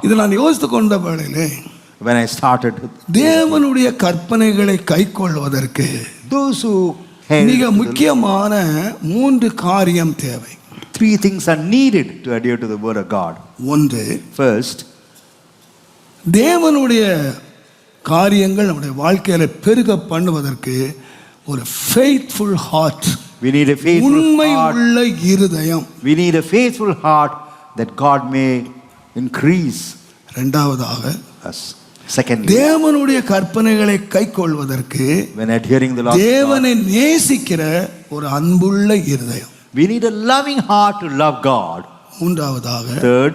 இதை நான் யோசித்து கொண்ட வேளையிலே when I started, தேவனுடைய கற்பனைகளை கைக்கொள்வதற்கு those who மிக முக்கியமான 3 காரியம் தேவை. 3 things are needed to adhere to the word of God. ஒன்று, First, தேவனுடைய காரியங்கள் நம்முடைய வாழ்க்கையில பெருக பண்ணுவதற்கு ஒரு faithful heart, we need a faithful உண்மை heart. உள்ள இருதயம். We need a faithful heart that God may increase இரண்டாவதாக, us. Secondly, தேவனுடைய கற்பனைகளை கைக்கொள்வதற்கு when adhering the law of God, தேவனை நேசிக்கிற ஒரு அன்புள்ள இருதயம். we need a loving heart to love God. மூன்றாவதாக, Third,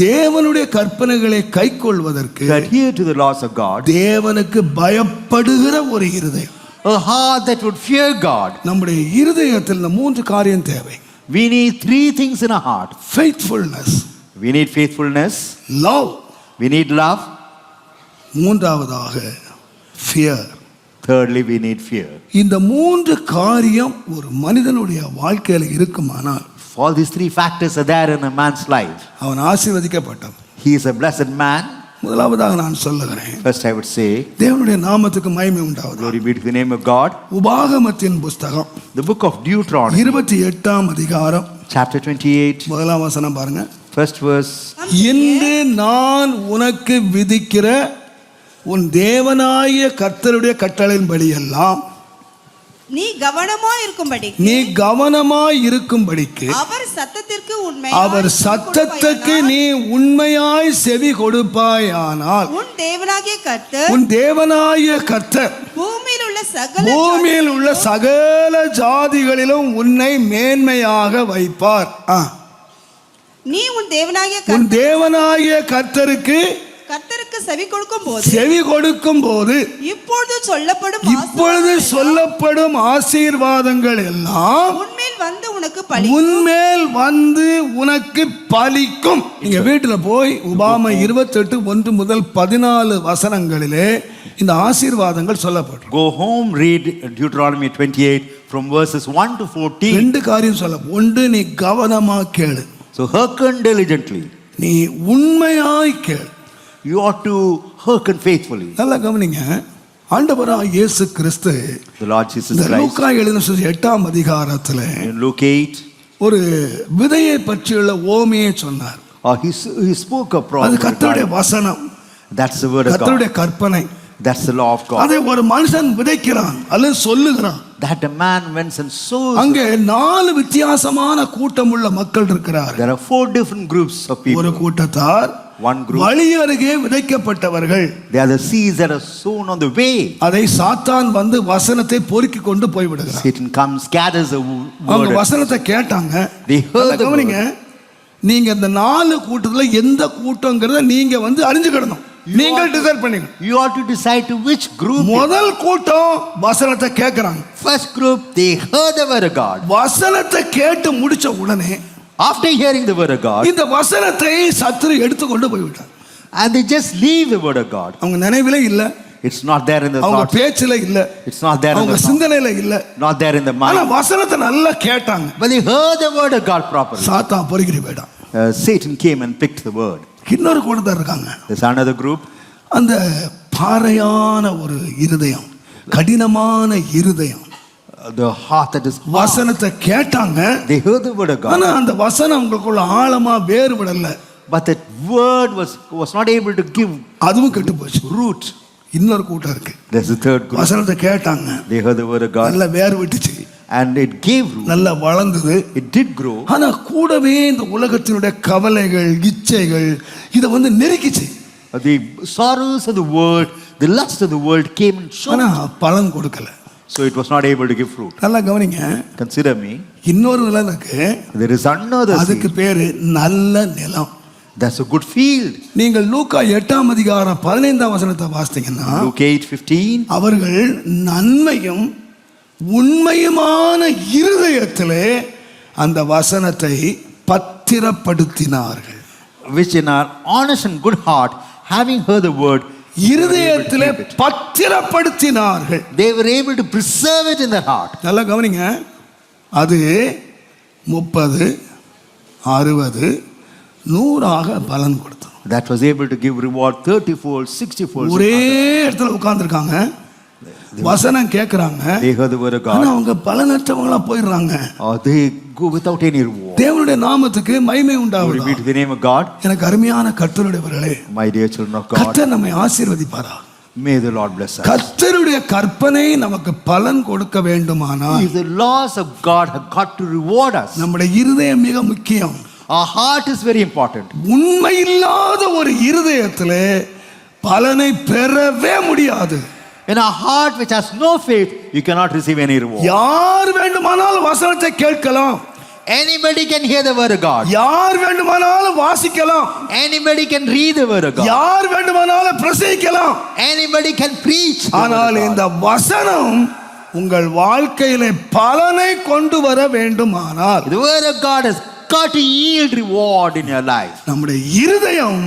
தேவனுடைய கற்பனைகளை கைக்கொள்வதற்கு to adhere to the laws of God, தேவனுக்கு பயப்படுகிற ஒரு இருதயம். a heart that would fear God. நம்முடைய இருதயத்தில் இந்த 3 காரியம் தேவை. We need 3 things in our heart. Faithfulness, We need faithfulness, love, we need love. மூன்றாவதாக fear. Thirdly, we need fear. இந்த 3 காரியம் ஒரு மனிதனுடைய வாழ்க்கையில் இருக்குமானால் If all these 3 factors are there in a man's life, அவன் ஆசீர்வதிக்கப்பட்டவன். he is a blessed man. முதலாவதாக நான் சொல்லுகிறேன், First, I would say, தேவனுடைய நாமத்துக்கு மகிமை உண்டாவது. glory be to the name of God. உபாகமத்தின் புஸ்தகம் The book of Deuteronomy, 28ஆம் அதிகாரம் chapter 28, முதலாம் வசனம் பாருங்க. first verse. இன்று நான் உனக்கு விதிக்கிற உன் தேவனாகிய கர்த்தருடைய கட்டளையின்படி எல்லாம் நீ கவனமாய் இருக்கும்படிக்கு அவர் சத்தத்துக்கு நீ உண்மையாய் செவி கொடுப்பாயானால் உன் தேவனாகிய கர்த்தர் பூமியில் உள்ள சகல ஜாதிகளிலும் உன்னை மேன்மையாக வைப்பார். நீ உன் தேவனாகிய கர்த்தருக்கு செவி கொடுக்கும் போது இப்பொழுது சொல்லப்படும் ஆசீர்வாதங்கள் எல்லாம் உன்மேல் வந்து உனக்கு பலிக்கும். நீங்க வீட்டுல போய் உபாமா 28:1 முதல் 14 வசனங்களிலே இந்த ஆசீர்வாதங்கள் சொல்லப்படும். Go home, read Deuteronomy 28 from verses 1 to 14. 2 காரியம் சொல்ல. ஒன்று, நீ கவனமா கேளு. So hearken diligently. நீ உண்மையாய் கேளு. You ought to hearken faithfully. நல்லா கவனிங்க. ஆண்டவராகிய இயேசு கிறிஸ்து The Lord Jesus Christ, லூக்கா எழுதின 8ஆம் அதிகாரத்திலே in Luke 8, ஒரு விதையை பற்றியுள்ள ஓமையை சொன்னார். he spoke a proverb. அது கர்த்தருடைய வசனம். That's the word of God. கர்த்தருடைய கற்பனை. That's the law of God. அதை ஒரு மனுஷன் விதைக்கிறான் அல்லது சொல்லுகிறான். That a man went and sows. அங்கே 4 வித்தியாசமான கூட்டமுள்ள மக்கள் இருக்கிறார்கள். There are 4 different groups of people. ஒரு கூட்டத்தார் One group, வழி அருகே விதைக்கப்பட்டவர்கள். they are the seeds that are sown on the way. அதை சாத்தான் வந்து வசனத்தை பொறுக்கி கொண்டு போய் விடுகிறான். Satan comes, gathers the அவங்க word. வசனத்தை கேட்டாங்க. They heard the கவனிங்க, நீங்க இந்த 4 கூட்டத்துல எந்த கூட்டம்ங்கறத நீங்க வந்து அறிஞ்சுக்கணும். நீங்கள் டிசைட் பண்ணுங்க. You ought to decide to which group. முதல் கூட்டம் வசனத்தை கேக்குறாங்க. First group, they heard the word of God. வசனத்தை கேட்டு முடிச்ச உடனே, after hearing the word of God, இந்த வசனத்தை சத்துரு எடுத்து கொண்டு போய் விட்டார். and they just leave the word of God. அவங்க நினைவிலே இல்ல. It's not there in the அவங்க thoughts. பேச்சில இல்ல. It's not there in அவங்க the சிந்தனையில இல்ல. not there in the ஆனா mind. வசனத்தை நல்லா கேட்டாங்க. But they heard the word of God properly. சாத்தான் பொறுக்கி போய்டான். Satan came and picked the word. இன்னொரு கூட்டத்தார் இருக்காங்க. There's another group. அந்த பாறையான ஒரு இருதயம், கடினமான இருதயம். The heart that is hard. வசனத்தை கேட்டாங்க. They heard the word of God. ஆனா அந்த வசனம் அவங்களுக்குள்ள ஆழமா வேர் விடல. But that word was not able to give அதுவும் கெட்டு போச்சு. root. இன்னொரு கூட்டம் இருக்கு. There's a third group. வசனத்தை கேட்டாங்க. They heard the word of God. நல்ல வேர் விட்டுச்சு. And it gave root. நல்ல வளர்ந்தது. It did grow. ஆனா கூடவே இந்த உலகத்தினுடைய கவலைகள், இச்சைகள் இத வந்து நெருக்கிச்சு. The sorrows of the world, the lust of the world came and showed. ஆனா பலன் கொடுக்கல. So it was not able to give fruit. நல்லா கவனிங்க. Consider me. இன்னொரு நிலம் இருக்கு. There is another seed. அதுக்கு பேரு நல்ல நிலம். That's a good field. நீங்கள் லூக்கா 8ஆம் அதிகாரம் 15ஆம் வசனத்தை வாசித்தீங்கன்னா, Luke 8:15, அவர்கள் நன்மையும் உண்மையுமான இருதயத்திலே அந்த வசனத்தை பத்திரப்படுத்தினார்கள். which in our honest and good heart, having heard the word, இருதயத்திலே பத்திரப்படுத்தினார்கள். they were able to preserve it in their heart. நல்லா கவனிங்க. அது 30, 60, 100 பலன் கொடுத்தோம். that was able to give reward 30-fold, 60-fold. ஒரே இடத்துல உட்கார்ந்துருக்காங்க, வசனம் கேட்கறாங்க, They heard the word of ஆனா God. அவங்க பலனற்றவங்களா போயிடுறாங்க. They go without any reward. தேவனுடைய நாமத்துக்கு மகிமை Glory உண்டாவதாக. be to the name of God. எனக்கு அருமையான கர்த்தருடையவர்களே, My dear children of God, கர்த்தர் நம்மை ஆசீர்வதிப்பாரா. may the Lord bless us. கர்த்தருடைய கற்பனை நமக்கு பலன் கொடுக்க வேண்டுமானால் If the laws of God have got to reward us, நம்முடைய இருதயம் மிக முக்கியம். our heart is very important. உண்மை இல்லாத ஒரு இருதயத்திலே பலனை பெறவே முடியாது. In a heart which has no faith, you cannot receive any reward. யார் வேண்டுமானாலும் வசனத்தை கேட்கலாம், Anybody can hear the word of God. யார் வேண்டுமானாலும் வாசிக்கலாம், Anybody can read the word of God. யார் வேண்டுமானாலும் பிரசங்கிக்கலாம். Anybody can preach the word ஆனால் of இந்த God. வசனம் உங்கள் வாழ்க்கையிலே பலனை கொண்டு வர வேண்டுமானால் The word of God has got to yield reward in your life. நம்முடைய இருதயம்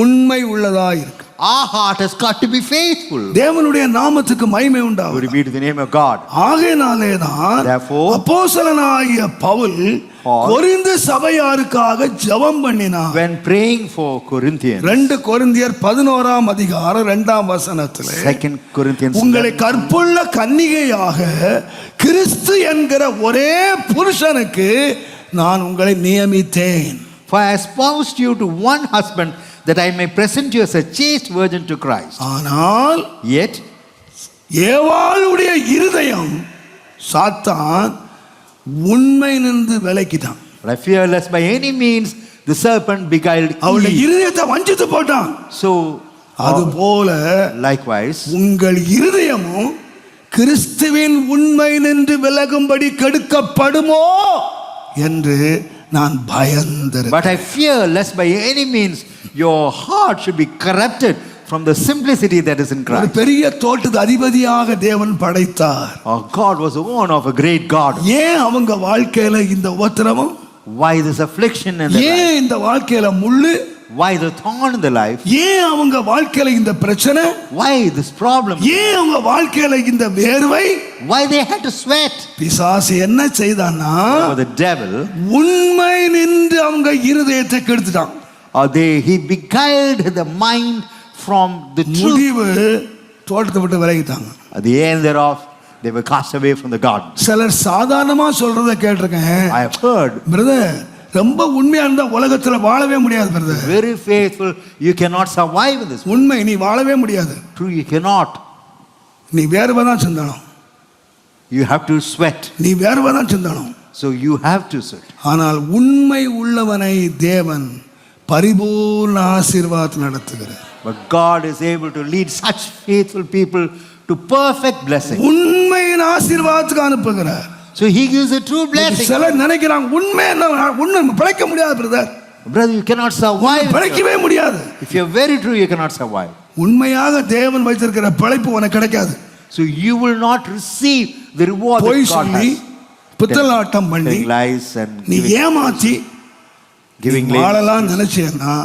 உண்மை உள்ளதா இருக்கு. Our heart has got to be faithful. தேவனுடைய நாமத்துக்கு மகிமை Glory உண்டாகும். be to the name of God. ஆகையினாலே தான் Therefore, அப்போஸ்தலனாகிய பவுல் Paul, கொரிந்து சபையாருக்காக ஜெபம் பண்ணினார். when praying for Corinthians, 2 கொரிந்தியர் 11ஆம் அதிகாரம் 2ஆம் வசனத்திலே 2 Corinthians, உங்களை கற்புள்ள கன்னிகையாக கிறிஸ்து என்கிற ஒரே புருஷனுக்கு நான் உங்களை நியமித்தேன். for I espoused you to one husband, that I may present you as a chaste virgin to Christ. ஆனால் Yet, ஏவாளுடைய இருதயம் சாத்தான் உண்மை நின்று விலக்கிட்டான். but I fear lest by any means the serpent beguiled அவளுடைய Eve. இருதயத்தை வஞ்சித்து போட்டான். So, அதுபோல likewise, உங்கள் இருதயமும் கிறிஸ்துவின் உண்மை நின்று விலகும்படி கெடுக்கப்படுமோ என்று நான் பயந்திருக்கிறேன். but I fear lest by any means your heart should be corrupted from the simplicity that is in ஒரு Christ. பெரிய தோட்டத்துக்கு அதிபதியாக தேவன் படைத்தார். Our God was the owner of a great garden. ஏன் அவங்க வாழ்க்கையில இந்த உபத்திரவம், Why this affliction in the life? ஏன் இந்த வாழ்க்கையில முள்ளு, Why the thorn in the life? ஏன் அவங்க வாழ்க்கையில இந்த பிரச்சனை, Why this problem? ஏன் அவங்க வாழ்க்கையில இந்த வேர்வை. Why they had to sweat? பிசாசு என்ன செய்தான்னா For the devil, உண்மை நின்று அவங்க இருதயத்தை கெடுத்துட்டான். he beguiled the mind from the truth. முடிவு தோட்டத்தை விட்டு விலகிட்டாங்க. At the end thereof, they were cast away from the garden. சிலர் சாதாரணமா சொல்றத கேட்டிருக்கேன். I have heard, பிரதர், ரொம்ப உண்மையா இருந்தா உலகத்துல வாழவே முடியாது brother. very faithful, you cannot survive in this world. உண்மை, நீ வாழவே முடியாது. True, you cannot. நீ வேர்வை தான் சிந்தணும், You have to sweat. நீ வேர்வை தான் சிந்தணும். So you have to sweat. ஆனால் உண்மை உள்ளவனை தேவன் பரிபூர்ண ஆசீர்வாதம் நடத்துகிறார். But God is able to lead such faithful people to perfect blessing. உண்மையின் ஆசீர்வாதத்துக்கு அனுப்புகிறார். So he gives a true blessing. சிலர் நினைக்கிறாங்க உண்மை என்ன, உண்மை பிழைக்க முடியாது brother. Brother, you cannot survive. பிழைக்கவே முடியாது. If you're very true, you cannot survive. உண்மையாக தேவன் வைத்திருக்கிற பிழைப்பு உனக்கு கிடைக்காது. So you will not receive the reward பொய் that God சொல்லி has. பித்தலாட்டம் பண்ணி Telling lies and நீ ஏமாற்றி giving வாழலாம் lies. நினைச்சேன்னா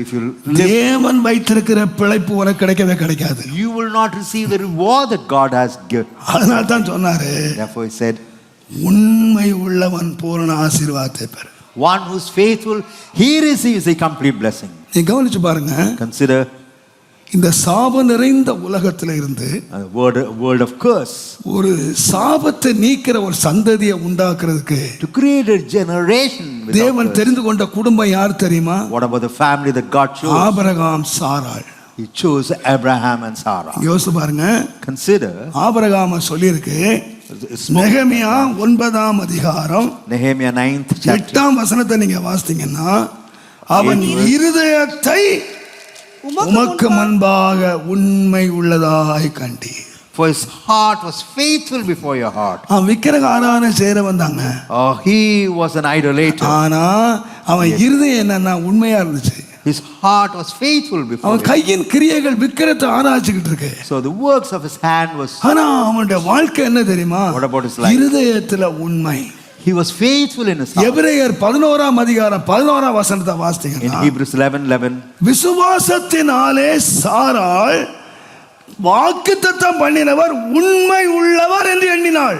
If you live, தேவன் வைத்திருக்கிற பிழைப்பு உனக்கு கிடைக்கவே கிடைக்காது. you will not receive the reward that God has given. அதனால தான் சொன்னாரு, Therefore he said, உண்மை உள்ளவன் பூரண ஆசீர்வாதத்தை பெற. one who's faithful, he receives a complete blessing. நீ கவனிச்சு பாருங்க, Consider இந்த சாப நிறைந்த உலகத்துல இருந்து a word of curse. ஒரு சாபத்தை நீக்கிற ஒரு சந்ததியை உண்டாக்குறதுக்கு To create a generation without தேவன் curse. தெரிந்து கொண்ட குடும்பம் யார் தெரியுமா? What about the family that God chose? Abraham, சாராள். He chose Abraham and Sarah. யோசிச்சு பாருங்க, Consider ஆபிரகாம சொல்லியிருக்கு, நெகமியா 9ஆம் அதிகாரம் Nehemiah 9th chapter. 8ஆம் வசனத்தை நீங்க வாசித்தீங்கன்னா, அவன் இருதயத்தை உமக்கு முன்பாக உண்மை உள்ளதாய் கண்டீர். For his heart was faithful before your heart. அவன் விக்கிரக ஆராதனை செய்ய வந்தாங்க, He was an idolater. ஆனா அவன் இருதயம் என்னன்னா உண்மையா இருந்துச்சு. His heart was faithful before அவன் you. கையின் கிரியைகள் விக்கிரத்தை ஆராய்ச்சிக்கிட்டு இருக்கு. So the works of his hand was. ஆனா அவனுடைய வாழ்க்கை என்ன தெரியுமா? What about his life? இருதயத்துல உண்மை. He was faithful in his heart. எபிரேயர் 11ஆம் அதிகாரம் 11ஆம் வசனத்தை In வாசித்தீங்கன்னா, Hebrews 11:11, விசுவாசத்தினாலே சாராள் வாக்குத்தத்தம் பண்ணினவர் உண்மை உள்ளவர் என்று எண்ணினாள்.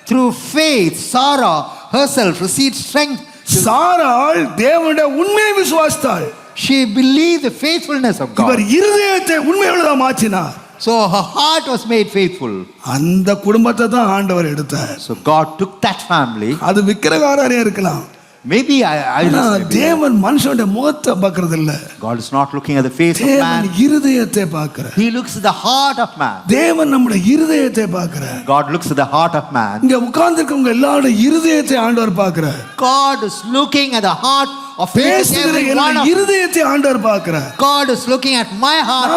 through faith, Sarah herself received strength. சாராள் தேவனுடைய உண்மையை விசுவாசித்தாள். She believed the faithfulness of God. இவர் இருதயத்தை உண்மையுள்ளதா மாற்றினார். So her heart was made faithful. அந்த குடும்பத்தை தான் ஆண்டவர் எடுத்தார். So God took that family. அது விக்கிரகாரரே இருக்கலாம். Maybe I தேவன் மனுஷனுடைய முகத்தை பார்க்கிறது இல்ல. God is not looking at the face of தேவன் man. இருதயத்தை பார்க்கிறார். He looks at the heart of man. தேவன் நம்முடைய இருதயத்தை பார்க்கிறார். God looks at the heart of man. இங்க உட்கார்ந்திருக்கவங்க எல்லாரோட இருதயத்தை ஆண்டவர் பார்க்கிறார். God is looking at the heart of பேசுகிற everyone. இருதயத்தை ஆண்டவர் பார்க்கிறார். God is looking at my heart.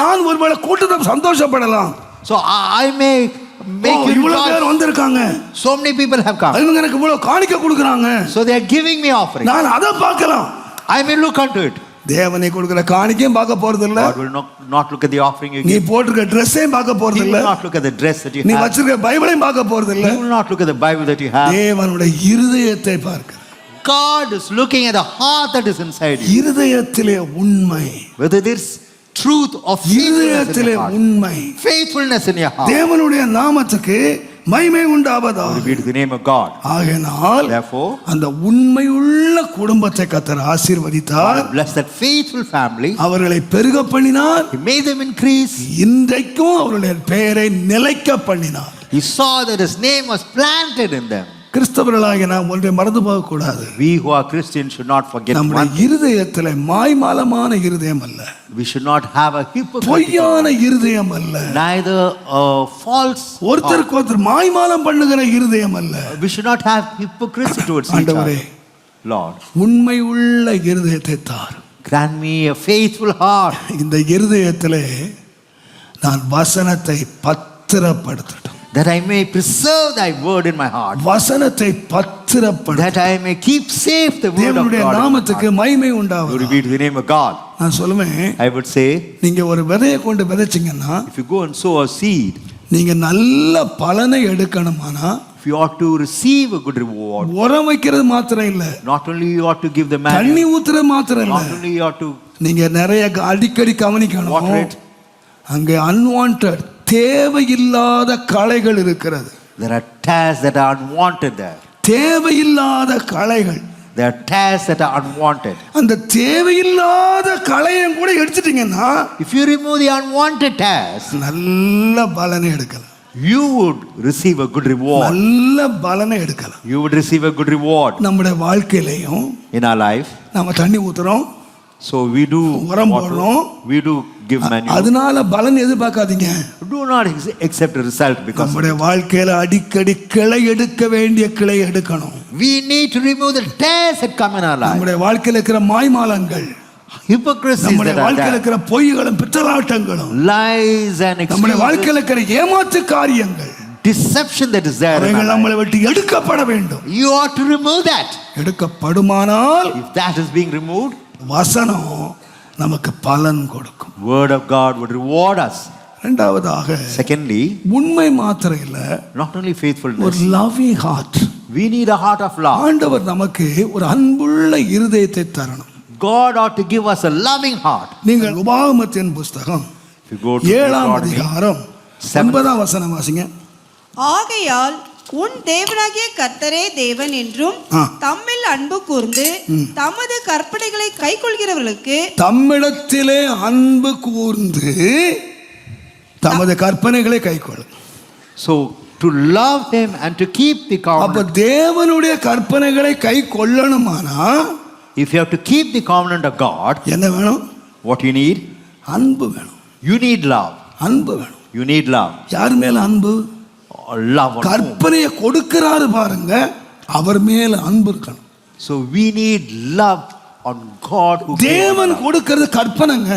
நான் ஒருவேளை கூட்டத்தை சந்தோஷப்படலாம். So I may make you இவ்வளவு பேர் வந்திருக்காங்க. So many people have come. அவங்க எனக்கு இவ்வளவு காணிக்கை கொடுக்கறாங்க. So they are giving me offering. நான் அத பார்க்கலாம். I may look unto it. தேவனை கொடுக்கிற காணிக்கையும் பார்க்க போறது இல்ல. God will not look at the offering you give. நீ போட்டுக்கிற Dress-ஐயும் பார்க்க போறது இல்ல. He will not look at the dress that you have. நீ வச்சிருக்கிற பைபிளையும் பார்க்க போறது இல்ல. He will not look at the Bible that you have. தேவனுடைய இருதயத்தை பார்க்கிறார். God is looking at the heart that is inside you. இருதயத்திலே உண்மை. Whether there's truth of இருதயத்திலே உண்மை. Faithfulness in your heart. தேவனுடைய நாமத்துக்கு மகிமை உண்டாவதாக. Glory be to the name of God. ஆகையால் Therefore, அந்த உண்மையுள்ள குடும்பத்தை கர்த்தர் ஆசீர்வதித்தார். God bless that faithful family. அவர்களை பெருக பண்ணினார். He made them increase. இன்றைக்கும் அவருடைய பெயரை நிலைக்க பண்ணினார். He saw that his name was planted in them. கிறிஸ்தவர்களாகிய நாம் ஒன்றை மறந்து போக கூடாது. We who are Christians should not forget நம்முடைய one. இருதயத்திலே மாய்மாலமான இருதயம் அல்ல. We should not have a hypocritical, பொய்யான இருதயம் அல்ல. neither a false. ஒருத்தருக்கு ஒருத்தர் மாய்மாலம் பண்ணுகிற இருதயம் அல்ல. We should not have hypocrisy towards each ஆண்டவரே, other. Lord, உண்மை உள்ள இருதயத்தை தார். grant me a faithful heart. இந்த இருதயத்திலே நான் வசனத்தை பத்திரப்படுத்தட்டும். That I may preserve thy word in my heart. வசனத்தை பத்திரப்படுத்த. That I may keep safe the word of தேவனுடைய God. நாமத்துக்கு மகிமை உண்டாவதாக. Glory be to the name of God. நான் சொல்லுவேன், I would say, நீங்க ஒரு விதையை கொண்டு விதைச்சீங்கன்னா, if you go and sow a seed, நீங்க நல்ல பலனை எடுக்கணுமானா, if you ought to receive a good reward, உரம் வைக்கிறது மாத்திரம் இல்ல, not only you ought to give the man, தண்ணி ஊத்துறது மாத்திரம் இல்ல, not only you ought to நீங்க நிறைய அடிக்கடி கவனிக்கணும். water it. அங்கே unwanted, தேவையில்லாத களைகள் இருக்கிறது. There are tares that are unwanted there. தேவையில்லாத களைகள். There are tares that are unwanted. அந்த தேவையில்லாத களையும் கூட எடுத்துட்டீங்கன்னா, If you remove the unwanted tares, நல்ல பலனை எடுக்கலாம். you would receive a good reward. நல்ல பலனை எடுக்கலாம். You would receive a good reward. நம்முடைய வாழ்க்கையிலையும் In our life, நம்ம தண்ணி ஊத்துறோம், so we do உரம் water, போடுறோம், we do give manure. அதனால பலன் எதிர்பார்க்காதீங்க. Do not accept a result because நம்முடைய வாழ்க்கையில அடிக்கடி கிளை எடுக்க வேண்டிய கிளை எடுக்கணும். we need to remove the tares that come in our life. நம்முடைய வாழ்க்கையில இருக்கிற மாய்மாலங்கள், Hypocrisy நம்முடைய that are வாழ்க்கையில there. இருக்கிற பொய்களும் பித்தலாட்டங்களும், Lies and நம்முடைய excuses, வாழ்க்கையில இருக்கிற ஏமாற்று காரியங்கள், deception that is there in அவைகள் our life. நம்மளை விட்டு எடுக்கப்பட வேண்டும். You ought to remove that. எடுக்கப்படுமானால் If that is being removed, வசனம் நமக்கு பலன் கொடுக்கும். word of God would reward us. இரண்டாவதாக, Secondly, உண்மை மாத்திரம் இல்ல, not only ஒரு faithfulness, loving heart. we need a heart of love. ஆண்டவர் நமக்கு ஒரு அன்புள்ள இருதயத்தை தரணும். God ought to give us a loving heart. நீங்கள் உபாகமத்தின் புஸ்தகம் If you go to 7ஆம் Deuteronomy, அதிகாரம் 7. 9ஆம் வசனம் வாசிங்க. ஆகையால் உன் தேவனாகிய கர்த்தரே தேவன் என்றும் தம்மில் அன்பு கூர்ந்து தமது கற்பனைகளை கைக்கொள்கிறவர்களுக்கு தம்மிடத்திலே அன்பு கூர்ந்து தமது கற்பனைகளை கைக்கொள்ளும். so to love him and to keep the அப்ப covenant. தேவனுடைய கற்பனைகளை கை கொள்ளணுமானா If you have to keep the covenant of God, என்ன வேணும்? what you need? அன்பு வேணும். You need love. அன்பு வேணும். You need love. யார் மேல அன்பு? Or love on whom? கற்பனையை கொடுக்கிறாரு பாருங்க, அவர் மேல அன்பு இருக்கணும். So we need love on God who gave தேவன் love. கொடுக்கிறது கற்பனைங்க.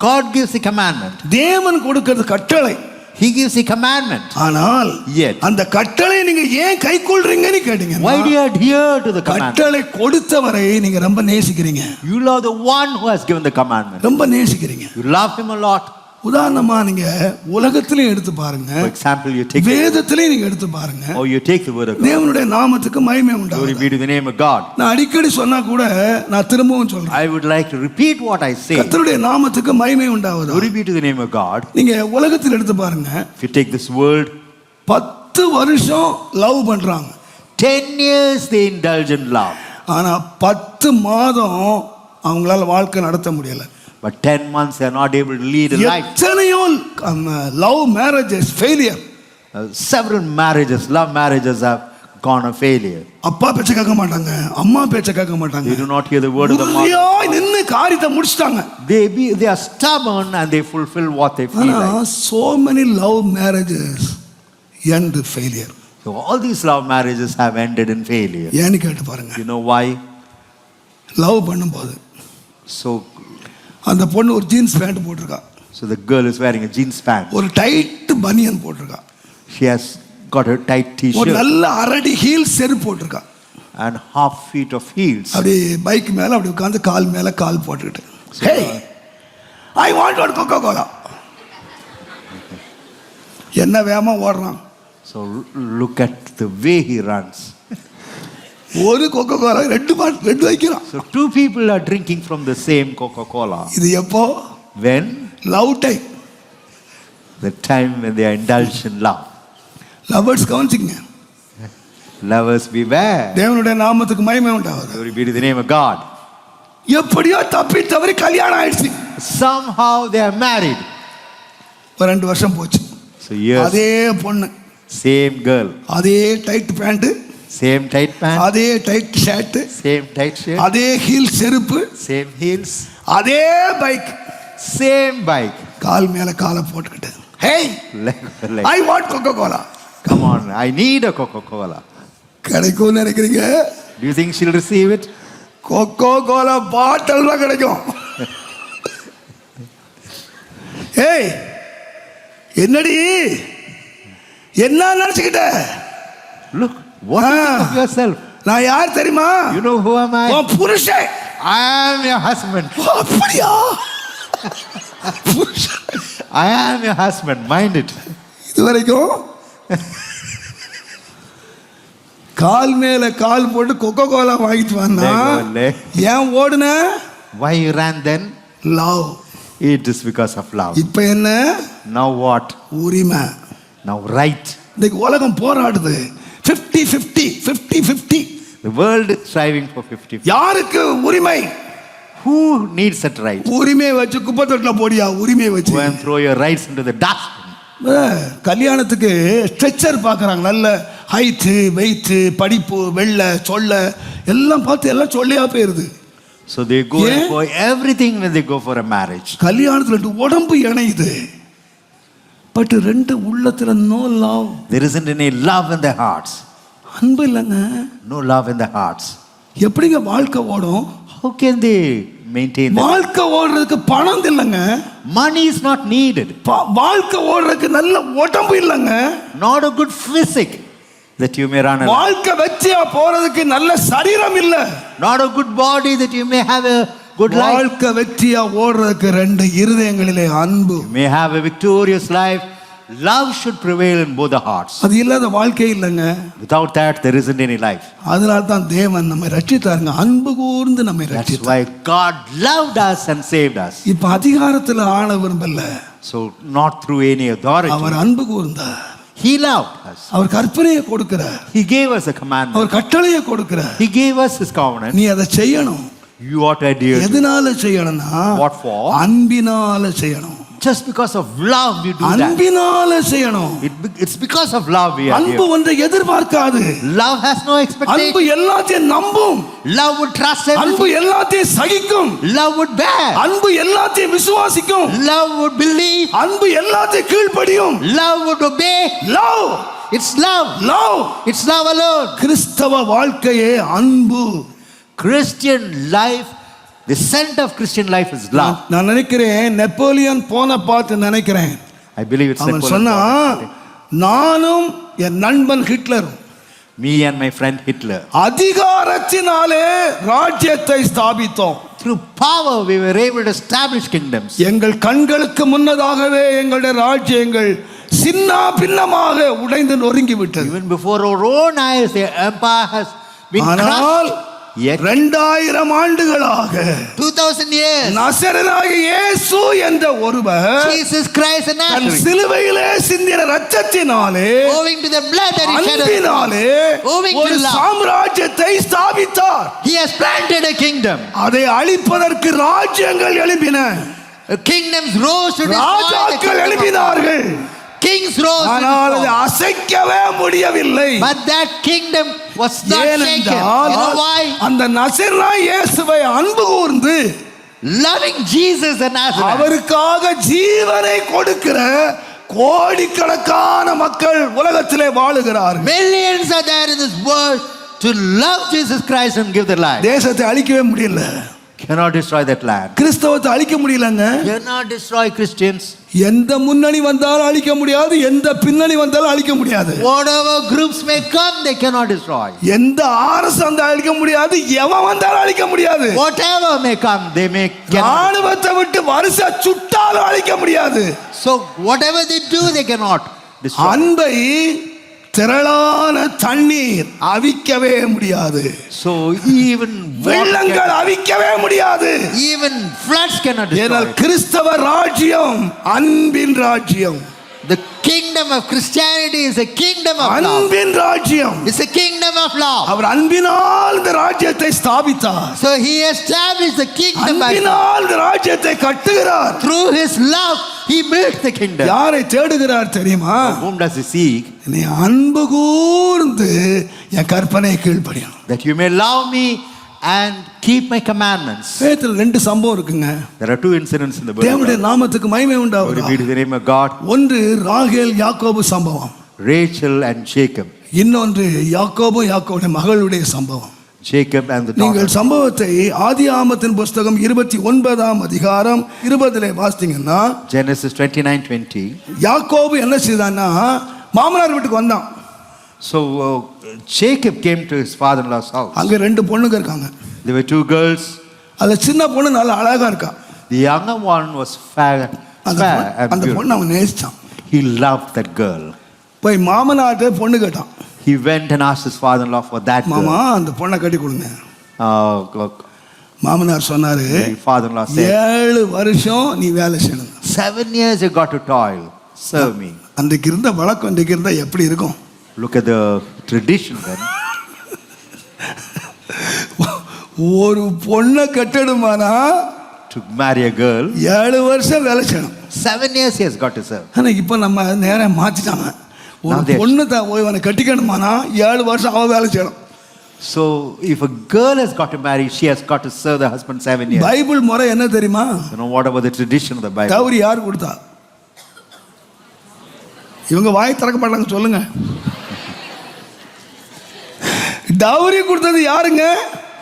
God gives the commandment. தேவன் கொடுக்கிறது கட்டளை. He gives the commandment. ஆனால் Yet, அந்த கட்டளை நீங்க ஏன் கை கொள்றீங்கன்னு கேட்டீங்க. why do you adhere to the commandment? கட்டளை கொடுத்தவரை நீங்க ரொம்ப நேசிக்கிறீங்க. You love the one who has given the commandment. ரொம்ப நேசிக்கிறீங்க. You love him a lot. உதாரணமா நீங்க உலகத்திலே எடுத்து பாருங்க, For example, you take வேதத்திலே நீங்க எடுத்து பாருங்க, or you take the word of God. தேவனுடைய நாமத்துக்கு மகிமை Glory உண்டாகுது. be to the name of God. நான் அடிக்கடி சொன்னா கூட நான் திரும்பவும் சொல்றேன், I would like to repeat what I say. கர்த்தருடைய நாமத்துக்கு மகிமை உண்டாகுது. Glory be to the name of God. நீங்க உலகத்தில் எடுத்து பாருங்க, If you take this world, 10 வருஷம் லவ் பண்றாங்க, 10 years they indulge in love. ஆனா 10 மாதம் அவங்களால வாழ்க்கை நடத்த முடியல. But 10 months they are not able to lead a life. எத்தனையோ love marriages failure. Several marriages, love marriages have gone a failure. அப்பா பேச்ச கேட்க மாட்டாங்க, அம்மா பேச்ச கேட்க மாட்டாங்க. They do not hear the word of the mother. உறுதியாய் நின்னு காரியத்தை முடிச்சிட்டாங்க. They are stubborn and they fulfill what they feel like. So many love marriages end failure. So all these love marriages have ended in failure. ஏன்னு கேட்டு பாருங்க. You know why? Love பண்ணும்போது So அந்த பொண்ணு ஒரு ஜீன்ஸ் பேண்ட் போட்டிருக்கா. So the girl is wearing a jeans pant. ஒரு tight பனியன் போட்டிருக்கா. She has got a tight ஒரு t-shirt நல்ல அரடி ஹீல் செருப்பு போட்டிருக்கா. and half feet of heels. அப்படி பைக் மேல அப்படி உட்கார்ந்து கால் மேல கால் போட்டுக்கிட்டு, ஹே ஐ வாண்ட் ஒரு கோகோ கோலா. என்ன வேகமா ஓடுறான். So look at the way he runs. ஒரு கோகோ கோலா ரெண்டு வைக்கிறான். So two people are drinking from the same Coca-Cola. இது எப்போ? When? Love time. The time when they are indulged in love. Lovers கவனிச்சிங்க. Lovers beware. தேவனுடைய நாமத்துக்கு மகிமை உண்டாவது. Glory be to the name of God. எப்படியோ தப்பி தவறி கல்யாணம் ஆயிடுச்சு. Somehow they are married. ஒரு 2 வருஷம் போச்சு. So yes. அதே பொண்ணு, Same girl. அதே tight pant, Same tight pant. அதே tight shirt, Same tight shirt. அதே ஹீல் செருப்பு, Same heels. அதே பைக், Same bike. கால் மேல காலை போட்டுக்கிட்டு, hey Like, I want Coca Cola. come on, I need a Coca-Cola. கிடைக்கும்னு நினைக்கிறீங்க? Do you think she'll receive it? Coca Cola bottle தான் கிடைக்கும். ஏய் என்னடி என்ன நினைச்சுக்கிட்ட? Look, what do you think of yourself? நான் யார் தெரியுமா? You know who am I? உன் புருஷன். I am your husband. அப்படியா? புருஷன். I am your husband. Mind it. இது வரைக்கும் கால் மேல கால் போட்டு கொக்கோ கோலா வாங்கிட்டு வந்தா ஏன் ஓடுன? Why you ran then? Love. It is because of love. இப்ப என்ன? Now what? உரிமை. Now right. இன்னைக்கு உலகம் போராடுது 50-50. The world is striving for 50. யாருக்கு உரிமை? Who needs that right? உரிமை வச்சு குப்பை தொட்டில போடியா. உரிமை வச்சு Go and throw your rights into the dustbin. கல்யாணத்துக்கு ஸ்ட்ரெச்சர் பார்க்குறாங்க. நல்ல ஹைட்டு வெயிட்டு படிப்பு வெள்ளை சொல்ல எல்லாம் பார்த்து எல்லாம் சொல்லியா போயிருது. So they go for everything when they go for a marriage. கல்யாணத்துல 2 உடம்பு இணையுது. பட் 2 உள்ளத்துல no love. There isn't any love in their hearts. அன்பு இல்லைங்க. No love in their hearts. எப்படிங்க வாழ்க்கை ஓடும்? How can they maintain that? வாழ்க்கை ஓடுறதுக்கு பணம் இல்லைங்க. Money is not needed. வாழ்க்கை ஓடுறதுக்கு நல்ல உடம்பு இல்லைங்க. Not a good physique that you may run around. வாழ்க்கை வெற்றியா போறதுக்கு நல்ல சரீரம் இல்ல. Not a good body that you may have a good life. வாழ்க்கை வெற்றியா ஓடுறதுக்கு 2 இருதயங்களிலே அன்பு. You may have a victorious life. Love should prevail in both the hearts. அது இல்லாத வாழ்க்கை இல்லைங்க. Without that there isn't any life. அதனால தான் தேவன் நம்மை ரட்சித்தாருங்க. அன்பு கூர்ந்து நம்மை That's ரட்சித்தார். why God loved us and saved us. இப்ப அதிகாரத்துல ஆள விரும்பல. So not through any authority. அவர் அன்பு கூர்ந்தார். He loved us. அவர் கற்பனையை கொடுக்கிறார். He gave us a commandment. அவர் கட்டளையை கொடுக்கிறார். He gave us his covenant. நீ அதை செய்யணும். You ought to adhere to it. எதனால செய்யணும்னா What for? அன்பினால செய்யணும். Just because of love we do that. அன்பினால செய்யணும். It's because of love we are அன்பு here. ஒன்றை எதிர்பார்க்காது. Love has no அன்பு expectation. எல்லாத்தையும் நம்பும். Love would trust அன்பு everything. எல்லாத்தையும் சகிக்கும். Love would bear. அன்பு எல்லாத்தையும் விசுவாசிக்கும். Love would believe. அன்பு எல்லாத்தையும் கீழ்ப்படியும். Love would obey. Love. It's love. Love. It's love alone. கிறிஸ்தவ வாழ்க்கையே அன்பு. Christian life, the center of Christian life is love. நான் நினைக்கிறேன் நெப்போலியன் போன பார்த்து நினைக்கிறேன். I believe it's அவன் Napoleon சொன்னா Bonaparte. நானும் என் நண்பன் Hitler Me and my friend Hitler. அதிகாரத்தினாலே ராஜ்யத்தை ஸ்தாபித்தோம். Through power we were able to establish kingdoms. எங்கள் கண்களுக்கு முன்னதாகவே எங்களுடைய ராஜ்யங்கள் சின்ன பின்னமாக உடைந்து நொறுங்கி விட்டது. Even before our own eyes the empire has been ஆனால் crushed. Yet 2000 ஆண்டுகளாக 2000 years, நசரேயனாகிய இயேசு என்ற ஒருவர் Jesus Christ of than Nazareth, சிலுவையிலே சிந்தின இரத்தத்தினாலே owing to the blood that he shed, அன்பினாலே owing to ஒரு love, சாம்ராஜ்யத்தை ஸ்தாபித்தார். he has planted a kingdom. அதை அழிப்பதற்கு ராஜ்யங்கள் எழும்பின, Kingdoms rose to destroy the ராஜாக்கள் kingdom of God. எழுப்பினார்கள். Kings rose to ஆனால் அதை destroy. அசைக்கவே முடியவில்லை. But that kingdom was not shaken. You ஏனென்றால் know why? அந்த நசரேயனாகிய இயேசுவை அன்பு கூர்ந்து Loving Jesus of Nazareth, அவருக்காக ஜீவனை கொடுக்கிற கோடிக்கணக்கான மக்கள் உலகத்திலே வாழுகிறார்கள். millions are there in this world to love Jesus Christ and give their life. தேசத்தை அழிக்கவே முடியல, Cannot destroy that land. கிறிஸ்தவத்தை அழிக்க முடியலங்க. Cannot destroy Christians. எந்த முன்னணி வந்தாலும் அழிக்க முடியாது, எந்த பின்னணி வந்தாலும் அழிக்க முடியாது. Whatever groups may come, they cannot destroy. எந்த அரசு வந்தாலும் அழிக்க முடியாது, எவன் வந்தாலும் அழிக்க முடியாது. Whatever may come, they may cannot. ராணுவத்தை விட்டு வருஷ சுட்டாலும் அழிக்க முடியாது. So whatever they do, they cannot destroy. அன்பை திரளான தண்ணீர் அவிக்கவே முடியாது. So even வெள்ளங்கள் அவிக்கவே முடியாது. even floods cannot destroy. ஏனால் கிறிஸ்தவ ராஜ்யம் அன்பின் ராஜ்யம். The kingdom of Christianity is a kingdom of love. அன்பின் ராஜ்யம். It's a kingdom of love. அவர் அன்பினால் இந்த ராஜ்யத்தை ஸ்தாபித்தார். So he established the kingdom by அன்பினால் இந்த ராஜ்யத்தை கட்டுகிறார். through his love. He built the kingdom. யாரை தேடுகிறார் தெரியுமா? Whom does he seek? நீ அன்பு கூர்ந்து என் கற்பனை கீழ்ப்படியணும். That you may love me and keep my commandments. வேதத்தில் 2 சம்பவம் இருக்குங்க. There are 2 incidents in the தேவனுடைய Bible. நாமத்துக்கு மகிமை Glory உண்டாவதாக. be to the name of God. ஒன்று ராகேல் யாக்கோபு சம்பவம், Rachel and Jacob. இன்னொன்று யாக்கோபுடைய மகளுடைய சம்பவம். Jacob and the நீங்கள் daughter. சம்பவத்தை ஆதியாகமத்தின் புஸ்தகம் 29ஆம் அதிகாரம் 20 வாசித்தீங்கன்னா, Genesis 29:20. யாக்கோபு என்ன செய்தான்னா மாமனார் வீட்டுக்கு வந்தான். So Jacob came to his father-in-law's house. அங்க 2 பொண்ணுங்க இருக்காங்க. There were 2 girls. அதுல சின்ன பொண்ணு நல்ல அழகா இருக்கா. The younger one was fair அந்த and அந்த beautiful. பொண்ணு அவன் நேசிச்சான். He loved that girl. போய் மாமனார்ட்ட பொண்ணு கேட்டான். He went and asked his father-in-law for that மாமா girl. அந்த பொண்ணை கட்டி கொடுங்க. Uh, மாமனார் சொன்னாரு, the father-in-law said, 7 வருஷம் நீ வேலை செய்யணும். 7 years you got to toil, serve me. அன்றைக்கு இருந்த வழக்கம் இன்றைக்கு இருந்தா எப்படி இருக்கும்? Look at the tradition then. ஒரு பொண்ணை கட்டணுமானா To marry a girl, 7 வருஷம் வேலை செய்யணும். 7 years he has got to serve. ஆனா இப்ப நம்ம நேரம் மாத்திட்டாங்க. ஒரு Now they- பொண்ணு தான் இவனை கட்டிக்கணுமானா 7 வருஷம் அவ வேலை செய்யணும். So if a girl has got to marry, she has got to serve the husband 7 years. Bible முறை என்ன தெரியுமா? You know what about the tradition of the Bible? தவறு யார் கொடுத்தா? இவங்க வாய் திறக்க மாட்டாங்க, சொல்லுங்க. டவுரி கொடுத்தது யாருங்க?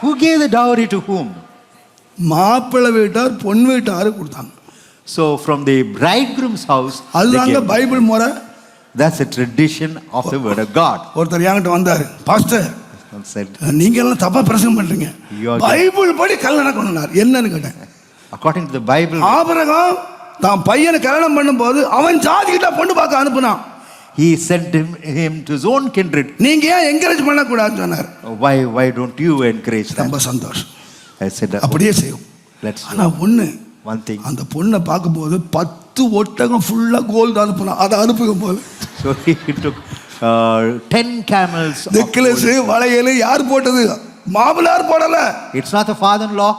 Who gave the dowry to whom? மாப்பிள்ளை வீட்டார் பொன் வீட்டாரு கொடுத்தாங்க. So from the bridegroom's house, they அதுதாங்க gave- பைபிள் முறை. that's a tradition of the word of God. ஒருத்தர் என்கிட்ட வந்தாரு, பாஸ்டர் One said, நீங்க எல்லாம் தப்பா பிரசங்கம் பண்றீங்க, You are- பைபிள் படி கல்யாணம் பண்ணார். என்னன்னு கேட்டேன். according to the Bible, Abraham தான் பையனை கல்யாணம் பண்ணும்போது அவன் ஜாதிகிட்ட பொண்ணு பார்க்க அனுப்புனான். he sent him to his own kindred. நீங்க ஏன் என்கரேஜ் பண்ணக்கூடாதுன்னு சொன்னார். Why don't you encourage that? ரொம்ப சந்தோஷம், I said, அப்படியே செய்யும். let's ஆனா do ஒண்ணு, one thing. அந்த பொண்ணை பார்க்கும்போது 10 ஒட்டகம் ஃபுல்லா கோல்டு அனுப்புனா. அதை அனுப்பும் போது So he took 10 camels of necklace gold. வளையல் யார் போட்டது? மாப்பிள்ளார் போடல, It's not the father-in-law.